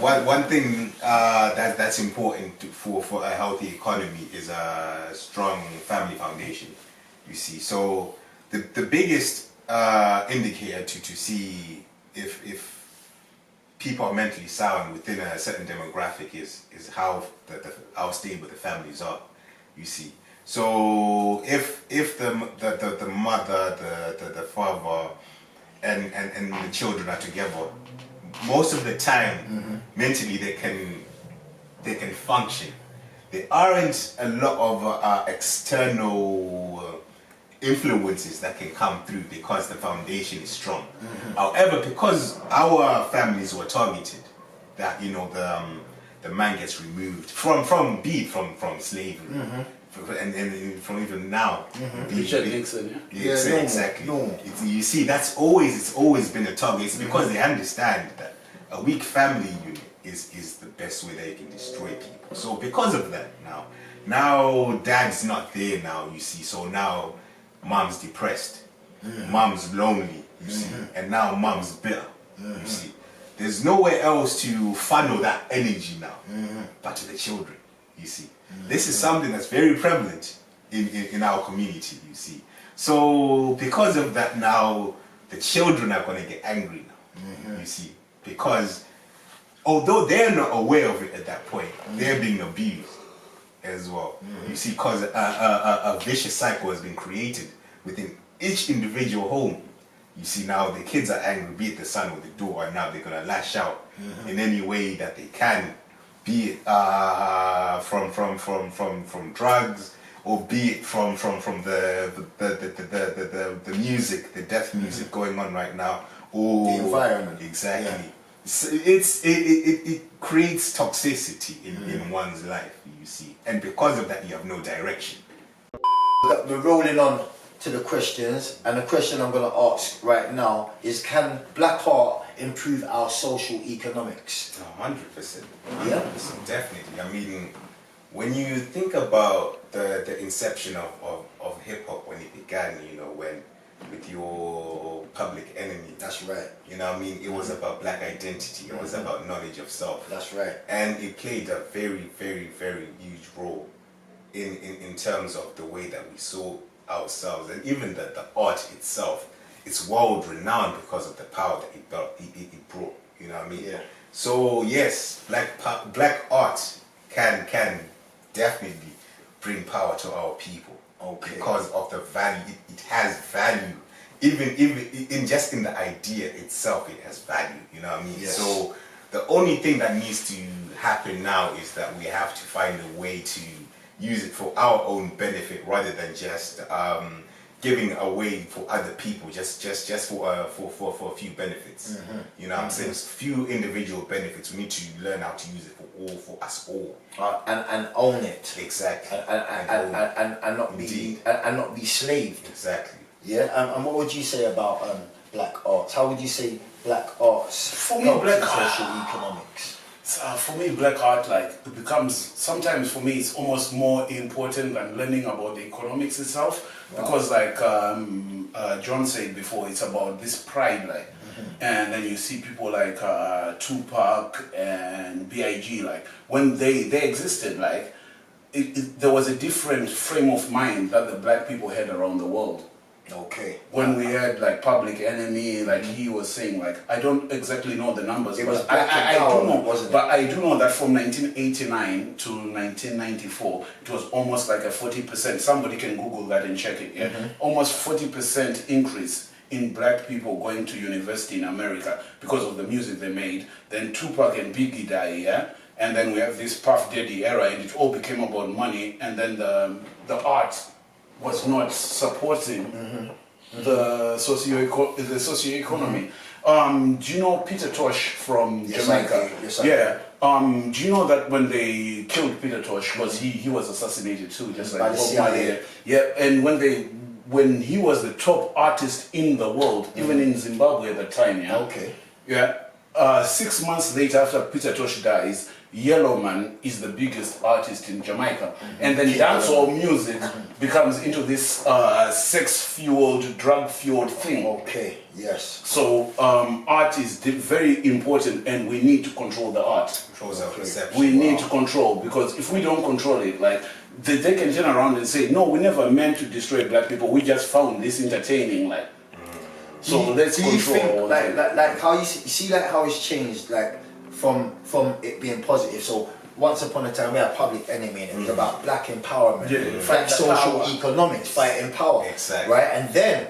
one thing that's important for a healthy economy is a strong family foundation. You see, so the biggest indicator to see if people are mentally sound within a certain demographic is how how stable the families are. You see, so if the mother, the father, and the children are together, most of the time mentally they can function. There aren't a lot of external influences that can come through because the foundation is strong. However, because our families were targeted, that you know the man gets removed from slavery, and from even now. Richard Nixon, yeah? Yeah, Yeah, exactly. no. You see, it's always been a target. It's because they understand that a weak family unit is the best way they can destroy people. So because of that, now dad's not there now. You see, so now mom's depressed, mom's lonely. You see, and now mom's bitter. You see, there's nowhere else to funnel that energy now, but to the children. You see, this is something that's very prevalent in our community. You see, so because of that, now the children are going to get angry now. You see, because although they're not aware of it at that point, they're being abused as well. You see, because a vicious cycle has been created within each individual home. You see, now the kids are angry, be it the son or the daughter, and now they're going to lash out in any way that they can, be it from drugs, or be it from the music, the death music going on right now, or The environment. Exactly. Yeah. So it creates toxicity in one's life, you see, and because of that, you have no direction. We're rolling on to the questions, and the question I'm going to ask right now is: can black art improve our social economics? 100%. Yeah. 100%, definitely. I mean, when you think about the inception of hip hop, when it began, you know, when with your Public Enemy. That's right. You know what I mean? It was about black identity. It was about knowledge of self. That's right. And it played a very, very, very huge role in terms of the way that we saw ourselves, and even the art itself. It's world renowned because of the power that it brought. You know what I mean? Yeah. So yes, black art can definitely bring power to our people. Okay. Because of the value, it has value. Even in the idea itself, it has value. You know what I mean? Yes. So the only thing that needs to happen now is that we have to find a way to use it for our own benefit rather than just giving away for other people, just for a few benefits. You know what I'm saying? Few individual benefits. We need to learn how to use it for us all. And own it. Exactly. And not be slaved. Exactly. Yeah. And what would you say about black arts? How would you say black arts For me, helps black in art- social economics? For me, black art, like, it becomes, sometimes for me, it's almost more important than learning about the economics itself. Wow. Because like John said before, it's about this pride, like, and then you see people like Tupac and B.I.G., like, when they existed, like, there was a different frame of mind that the black people had around the world. Okay. When we had like Public Enemy, like he was saying, like, I don't exactly know the numbers, but I do know, wasn't it? But I do know that from 1989 to 1994, it was almost like a 40%. Somebody can Google that and check it. Yeah, almost 40% increase in black people going to university in America because of the music they made. Then Tupac and Biggie die, yeah, and then we have this Puff Daddy era, and it all became about money, and then the art was not supporting the socio-economy. Do you know Peter Tosh from Jamaica? Yes, I do. Do you know that when they killed Peter Tosh, he was assassinated too, just like by the CIA? Yeah, and when he was the top artist in the world, even in Zimbabwe at the time, yeah. Okay. Yeah. 6 months later, after Peter Tosh dies, Yellowman is the biggest artist in Jamaica, and then dancehall music becomes into this sex-fueled, drug-fueled thing. Okay, yes. So art is very important, and we need to control the art. We need to control, because if we don't control it, like, they can turn around and say, no, we never meant to destroy black people, we just found this entertaining, like. So let's control. Do you think, like how you see like how it's changed, like, from it being positive? So once upon a time we had Public Enemy, and it was about black empowerment, like social economics, fighting power, exactly, right? And then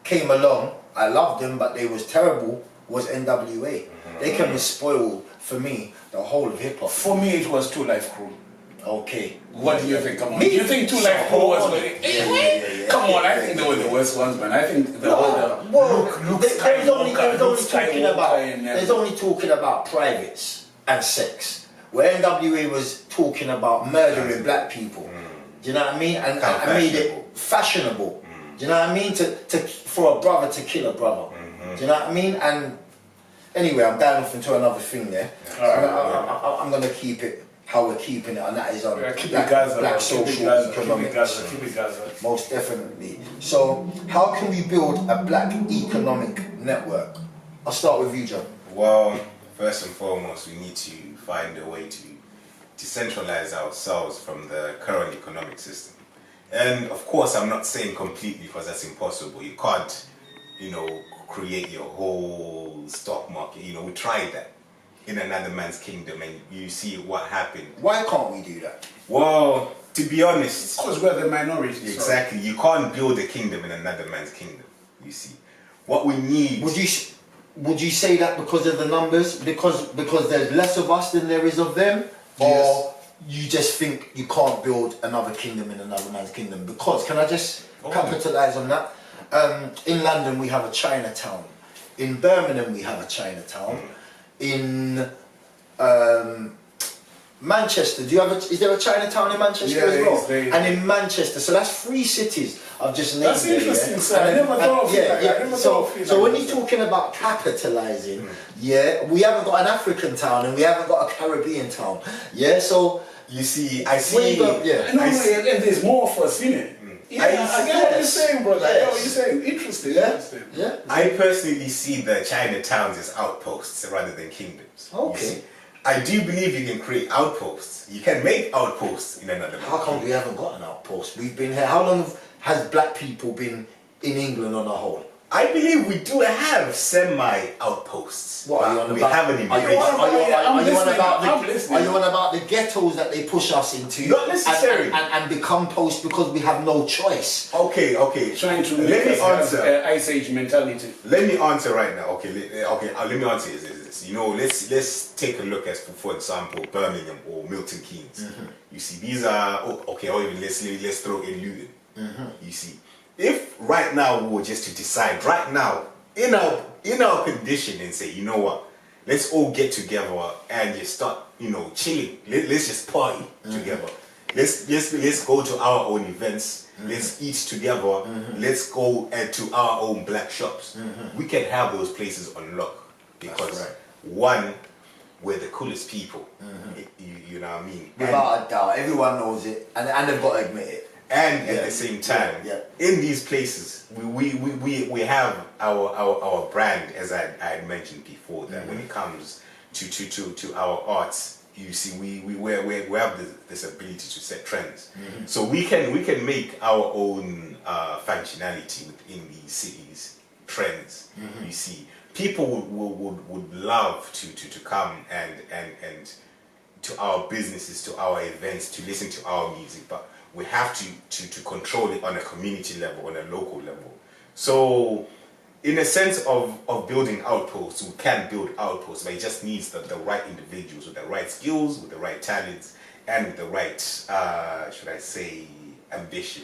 came along, I loved them, but they was terrible, was NWA. They came and spoiled, for me, the whole of hip hop. For me, it was Two Life Crew. Okay. What do you think? Come on. Do you think Two Life Crew was good? Come on, I think they were the worst ones, man. I think the there's only talking about privates and sex, where NWA was talking about murdering black people. Do you know what I mean? And made it fashionable. Do you know what I mean? For a brother to kill a brother. Do you know what I mean? And anyway, I'm down off into another thing there. I'm gonna keep it how we're keeping it, and that is on black social economics. Most definitely. So, how can we build a black economic network? I'll start with you, John. Well, first and foremost, we need to find a way to decentralize ourselves from the current economic system. And of course, I'm not saying completely, because that's impossible. You can't, create your whole stock market. We tried that in another man's kingdom, and you see what happened. Why can't we do that? Well, to be honest, because we're the minority. Exactly. You can't build a kingdom in another man's kingdom. You see, what we need. Would you say that because of the numbers? Because there's less of us than there is of them, or you just think you can't build another kingdom in another man's kingdom? Because can I just capitalize on that? In London we have a Chinatown. In Birmingham we have a Chinatown. In Manchester, is there a Chinatown in Manchester as well? And in Manchester, so that's 3 cities I've just named. That's interesting, sir. I never thought of it. So when you're talking about capitalizing, we haven't got an African town and we haven't got a Caribbean town. So you see, I see. And there's more of us in it. I get what you're saying, brother. I get what you're saying. Interesting. I personally see the Chinatowns as outposts rather than kingdoms. Okay. I do believe you can create outposts. You can make outposts in another. How come we haven't got an outpost? We've been here. How long has black people been in England on a whole? I believe we do have semi-outposts. What are you on about? We haven't embraced. Are you on about the ghettos that they push us into? Not necessarily. And become post because we have no choice. Okay. Trying to let me answer Ice Age mentality. Let me answer right now. Okay. Let me answer this. Let's take a look at, for example, Birmingham or Milton Keynes. You see, these are or even let's throw in Luton. You see. If right now we were just to decide right now in our condition and say, you know what, let's all get together and just start, chilling. Let's just party together. Let's go to our own events. Let's eat together. Let's go to our own black shops. We can have those places on lock because one, we're the coolest people. You know what I mean? Without a doubt, everyone knows it, and they've got to admit it. And at the same time, in these places, we have our brand, as I had mentioned before, that when it comes to our arts, you see, we have this ability to set trends. So we can make our own functionality within these cities trends. You see, people would love to come and to our businesses, to our events, to listen to our music, but we have to control it on a community level, on a local level. So in a sense of building outposts, we can build outposts, but it just needs the right individuals with the right skills, with the right talents, and with the right, should I say, ambition.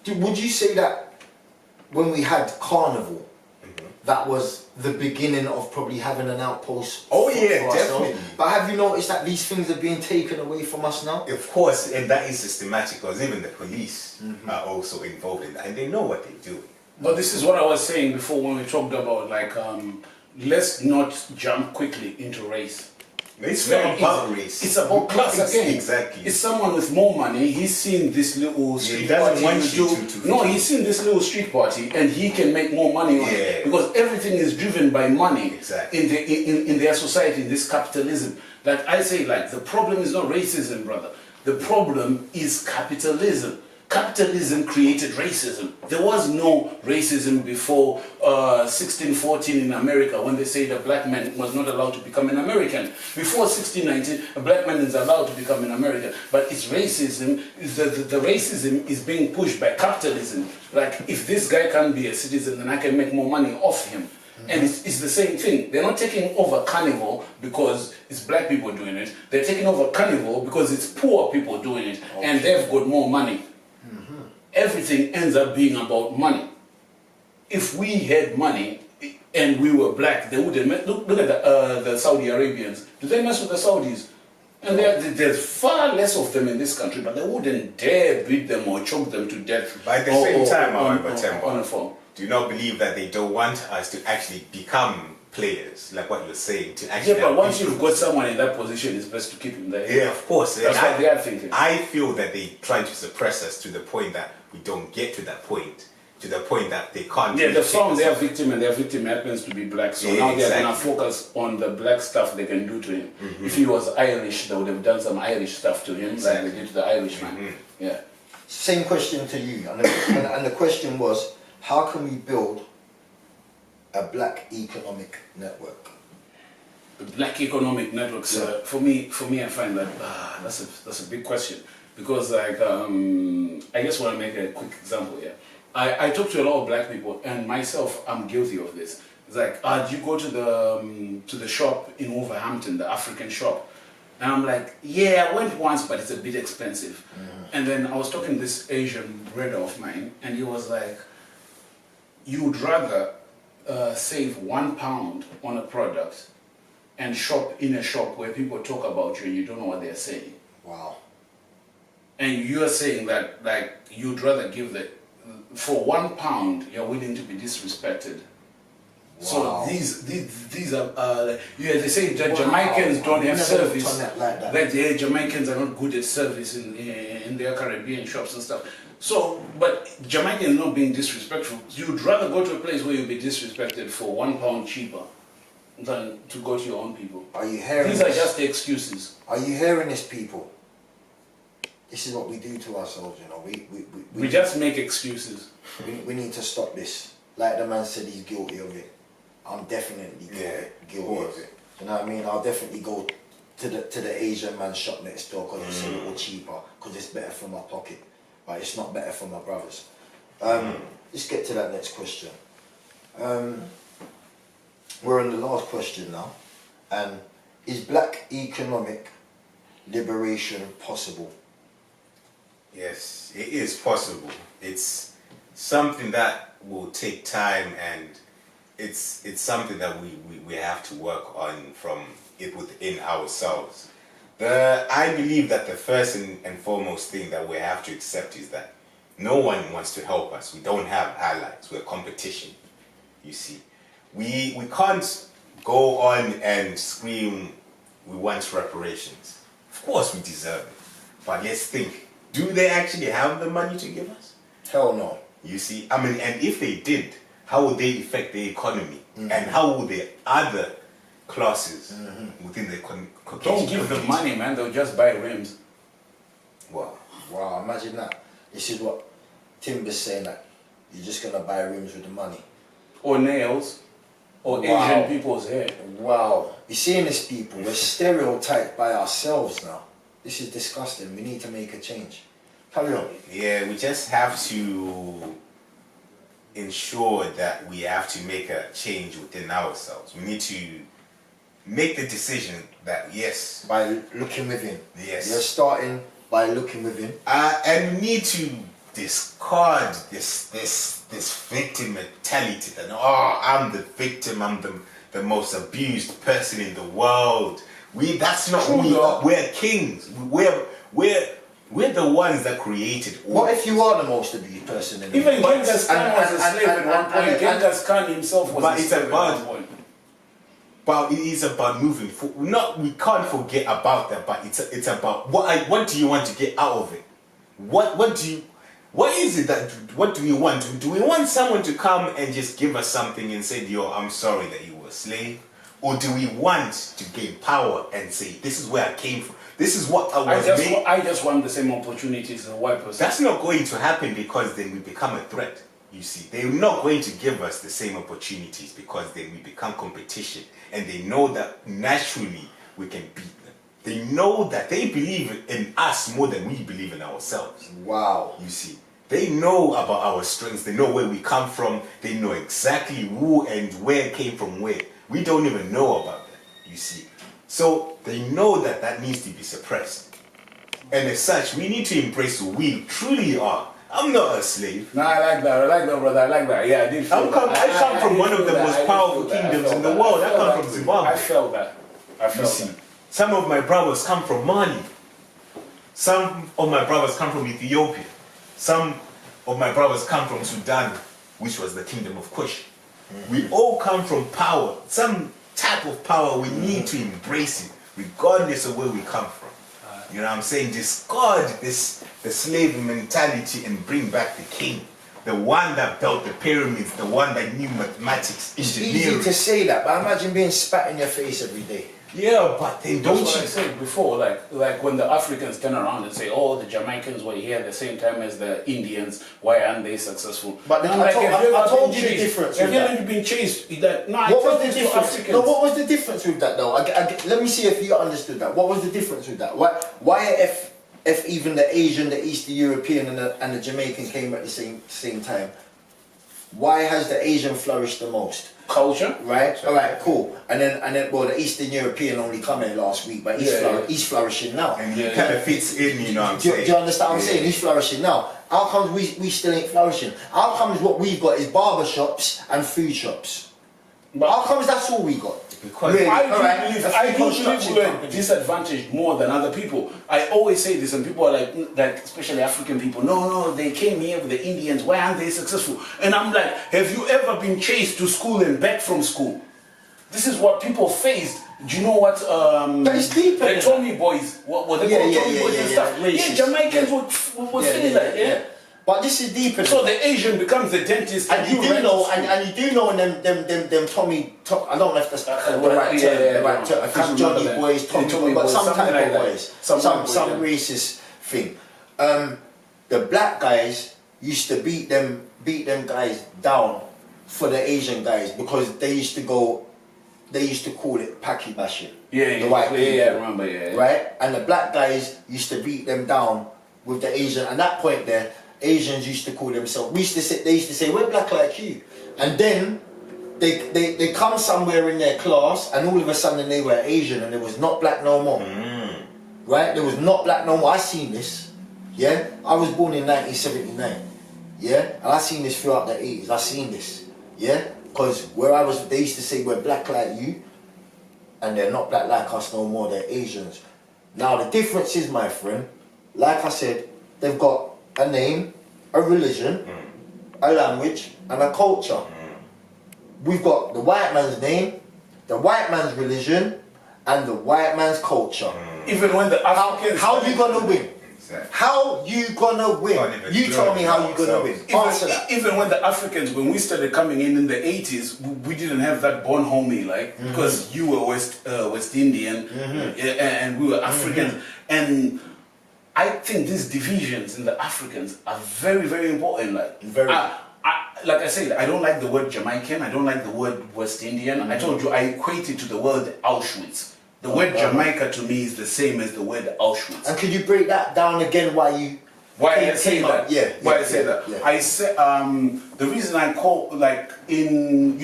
Would you say that when we had Carnival, that was the beginning of probably having an outpost? Oh for yeah, ourselves? definitely. But have you noticed that these things are being taken away from us now? Of course, and that is systematic, because even the police are also involved in that, and they know what they're doing. But this is what I was saying before when we talked about like, let's not jump quickly into race. It's not about race. It's about class again. Exactly. It's someone with more money. He's seen this little street he doesn't party. want you to No, he's seen this little street party, and he can make more money on it because everything is driven by money. Exactly. In their society, in this capitalism. Like I say, like the problem is not racism, brother. The problem is capitalism. Capitalism created racism. There was no racism before 1614 in America, when they say a black man was not allowed to become an American. Before 1619, a black man is allowed to become an American. But it's racism, the racism is being pushed by capitalism. Like, if this guy can't be a citizen, then I can make more money off him. And it's the same thing. They're not taking over Carnival because it's black people doing it. They're taking over Carnival because it's poor people doing it. Okay. And they've got more money. Everything ends up being about money. If we had money and we were black, they wouldn't look at the Saudi Arabians. Do they mess with the Saudis? And there's far less of them in this country, but they wouldn't dare beat them or choke them to death. But at the same time, however, on a phone. Do you not believe that they don't want us to actually become players, like what you're saying, to actually... Yeah, but once you've got someone in that position, it's best to keep him there. Yeah, of course. That's what they are thinking. I feel that they try to suppress us to the point that we don't get to that point, that they can't... Yeah, they found their victim, and their victim happens to be black, so now they're going to focus on the black stuff they can do to him. If he was Irish, they would have done some Irish stuff to him, like they did to the Irishman. Yeah. Same question to you, and the question was, how can we build a black economic network? The black economic networks, for me, I find that that's a big question, because like I just want to make a quick example here. I talk to a lot of black people, and myself, I'm guilty of this. It's like, do you go to the shop in Wolverhampton, the African shop? And I'm like, yeah, I went once, but it's a bit expensive. And then I was talking to this Asian brother of mine, and he was like, you would rather save £1 on a product and shop in a shop where people talk about you and you don't know what they're saying. Wow. And you're saying that, like, you'd rather give for £1 you're willing to be disrespected. Wow. So these are they say that Jamaicans don't have service. Like the Jamaicans are not good at service in their Caribbean shops and stuff. So, but Jamaicans not being disrespectful. You'd rather go to a place where you'll be disrespected for £1 cheaper than to go to your own people. Are you hearing These are just the excuses. Are you hearing this, people? This is what we do to ourselves, you know. We just make excuses. We need to stop this. Like the man said, he's guilty of it. I'm definitely guilty of it. You know what I mean? I'll definitely go to the Asian man's shop next door because it's a little cheaper, because it's better for my pocket. But it's not better for my brothers. Let's get to that next question. We're on the last question now. And is black economic liberation possible? Yes, it is possible. It's something that will take time, and it's something that we have to work on from it within ourselves. I believe that the first and foremost thing that we have to accept is that no one wants to help us. We don't have allies. We're competition. You see, we can't go on and scream, we want reparations. Of course we deserve it. But let's think, do they actually have the money to give us? Hell no. You see, I mean, and if they did, how would they affect the economy? And how would the other classes within the Caucasian Don't give them money, man. They'll just buy rims. Wow. Wow, imagine that. This is what Timba's saying, that you're just gonna buy rims with the money. Or nails. Or Wow. Asian people's hair. Wow. You're seeing this, people. We're stereotyped by ourselves now. This is disgusting. We need to make a change. Carry on. Yeah, we just have to ensure that we have to make a change within ourselves. We need to make the decision that yes, By looking within. Yes. You're starting by looking within. and we need to discard this victim mentality that I'm the victim, I'm the most abused person in the world. That's not who we are. We're kings. We're the ones that created all. What if you are the most abused person in the Even world? Genghis Khan was a slave at one point. Genghis Khan himself was But a it's slave at about- one point. But it is about moving forward. We can't forget about that. But it's about what do you want to get out of it? What is it what do we want? Do we want someone to come and just give us something and say, yo, I'm sorry that you were a slave? Or do we want to gain power and say, this is where I came from? This is what I was made. I just want the same opportunities as a white person. That's not going to happen because then we become a threat. You see, they're not going to give us the same opportunities because then we become competition, and they know that naturally we can beat them. They know that they believe in us more than we believe in ourselves. Wow. You see, they know about our strengths. They know where we come from. They know exactly who and where came from where. We don't even know about that. You see, so they know that needs to be suppressed, and as such, we need to embrace who we truly are. I'm not a slave. No, I like that, brother. I like that. Yeah, I did feel that. I come from one of the most powerful kingdoms in the world. I come from Zimbabwe. I felt that. You see, some of my brothers come from Mali. Some of my brothers come from Ethiopia. Some of my brothers come from Sudan, which was the kingdom of Kush. We all come from power, some type of power. We need to embrace it, regardless of where we come from. You know what I'm saying? Discard the slave mentality and bring back the king. The one that built the pyramids, the one that knew mathematics, It's engineering. easy to say that, but imagine being spat in your face every day. Yeah, but then don't That's what I you? said before, like when the Africans turn around and say, "Oh, the Jamaicans were here at the same time as the Indians. Why aren't they successful?" But I'm I like, told- have you I ever told been you the chased? difference Have with you that. ever been chased? That no, I What told was you the to difference? Africans. No, what was the difference with that though? Let me see if you understood that. What was the difference with that? Why if even the Asian, the Eastern European, and the Jamaican came at the same time, why has the Asian flourished the most? Culture, Right. All right. Cool. And then well, the Eastern European only come in last week, but he's flourishing now. And he kind of fits in, you know what I'm Do saying? you understand what I'm Yeah. saying? He's flourishing now. How comes we still ain't flourishing? How comes what we've got is barber shops and food shops? But How comes that's all we got? Because Really? I do Alright, believe a food construction we're company. disadvantaged more than other people. I always say this, and people are like especially African people. No, they came here with the Indians. Why aren't they successful? And I'm like, have you ever been chased to school and back from school? This is what people faced. Do you know what? But it's deeper The than Tommy boys. What they call Tommy boys and stuff. Yeah, racist. Jamaicans were feeling that. Yeah. But this is deeper. So the Asian becomes the dentist, and you do rent know, school. and you do know, and them Tommy, I don't know if that's the right term, yeah, the right term. I can't Johnny remember boys, that. Tommy, Tommy but boys, some something type like of that. boys, Some some boys, yeah. racist thing. The black guys used to beat them guys down for the Asian guys because they used to call it Paki bashing. Yeah, the white people. I remember, yeah. Right? And the black guys used to beat them down with the Asian. And that point there, Asians used to call themselves. They used to say, "We're black like you," and then they come somewhere in their class, and all of a sudden they were Asian, and it was not black no more. Right? There was not black no more. I seen this. Yeah, I was born in 1979. Yeah, and I seen this throughout the 80s. I seen this. Yeah, because where I was, they used to say we're black like you, and they're not black like us no more. They're Asians. Now the difference is, my friend, like I said, they've got a name, a religion, a language, and a culture. We've got the white man's name, the white man's religion and the white man's culture. Even when the Africans... How you gonna win? Exactly. How you gonna win? You tell me how you gonna win. Answer that. Even when the Africans, when we started coming in the 80s, we didn't have that born homie, like, because you were West Indian and we were Africans. And I think these divisions in the Africans are very, very important. Like, like I said, I don't like the word Jamaican, I don't like the word West Indian. I told you, I equate it to the word Auschwitz. The word Jamaica to me is the same as the word Auschwitz. And could you break that down again? Why I say that? Yeah. I say the reason I call, like, you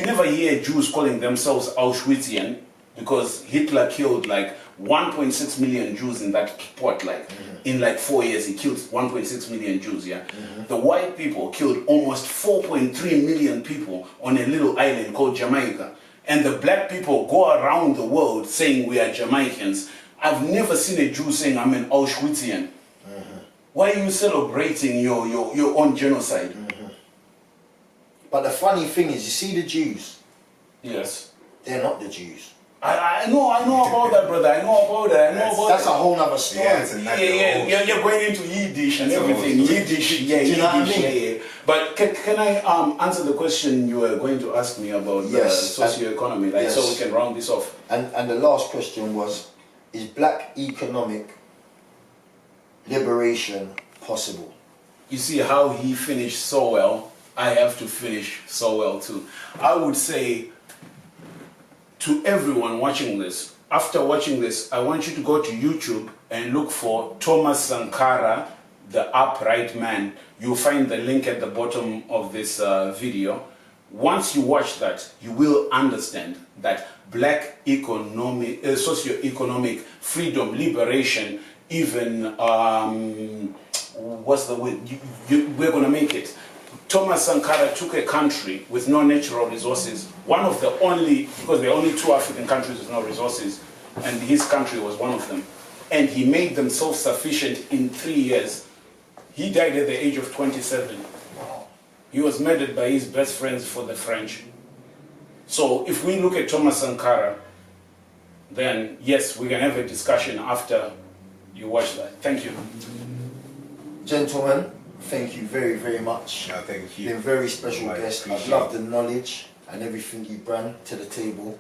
never hear Jews calling themselves Auschwitzian because Hitler killed like 1.6 million Jews in that spot. Like in like 4 years, he killed 1.6 million Jews. Yeah, the white people killed almost 4.3 million people on a little island called Jamaica. And the black people go around the world saying we are Jamaicans. I've never seen a Jew saying I'm an Auschwitzian. Why are you celebrating your own genocide? But the funny thing is, you see the Jews. Yes. They're not the Jews. I know about that, brother. I know about that. That's a whole nother story. You're going into Yiddish and everything. Yiddish, yeah. But can I answer the question you were going to ask me about the socio-economy, like, so we can round this off? And the last question was, is black economic liberation possible? You see how he finished so well, I have to finish so well too. I would say to everyone watching this, after watching this, I want you to go to YouTube and look for Thomas Sankara, the Upright Man. You'll find the link at the bottom of this video. Once you watch that, you will understand that black economic, socio-economic freedom, liberation, even, what's the word? We're gonna make it. Thomas Sankara took a country with no natural resources, one of the only, because there are only 2 African countries with no resources, and his country was one of them. And he made them self-sufficient in 3 years. He died at the age of 27. He was murdered by his best friends for the French. So if we look at Thomas Sankara, then yes, we can have a discussion after you watch that. Thank you. Gentlemen, thank you very, very much. No, thank you. Been a very special guest. I've loved the knowledge and everything you brought to the table.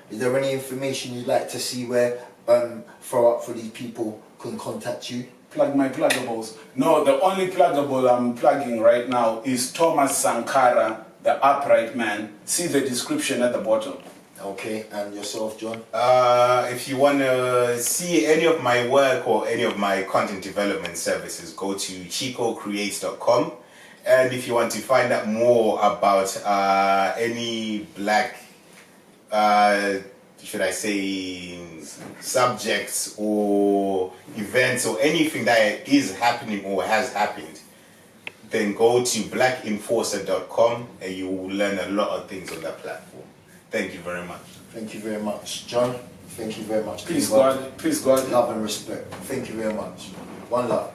Is there any information you'd like to see where throw up for these people can contact you? Plug my pluggables. No, the only pluggable I'm plugging right now is Thomas Sankara, the Upright Man. See the description at the bottom. Okay, and yourself, John? If you want to see any of my work or any of my content development services, go to chicocreates.com. And if you want to find out more about any black, should I say, subjects or events or anything that is happening or has happened, then go to blackenforcer.com and you will learn a lot of things on that platform. Thank you very much. Thank you very much. John, thank you very much. Peace, God. Peace, God. Love and respect. Thank you very much. One love.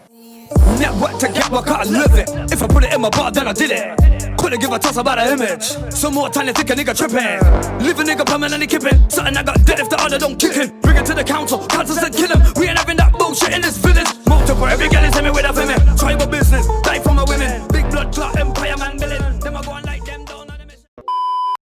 Network to get what I live it. If I put it in my bar, then I did it. Couldn't give a toss about an image. Some more time to think a nigga tripping. Leave a nigga permanently kipping. Something I got dead if the other don't kick him. Bring it to the council, council said kill him. We ain't having that bullshit in this village. Multiple every girl is me with a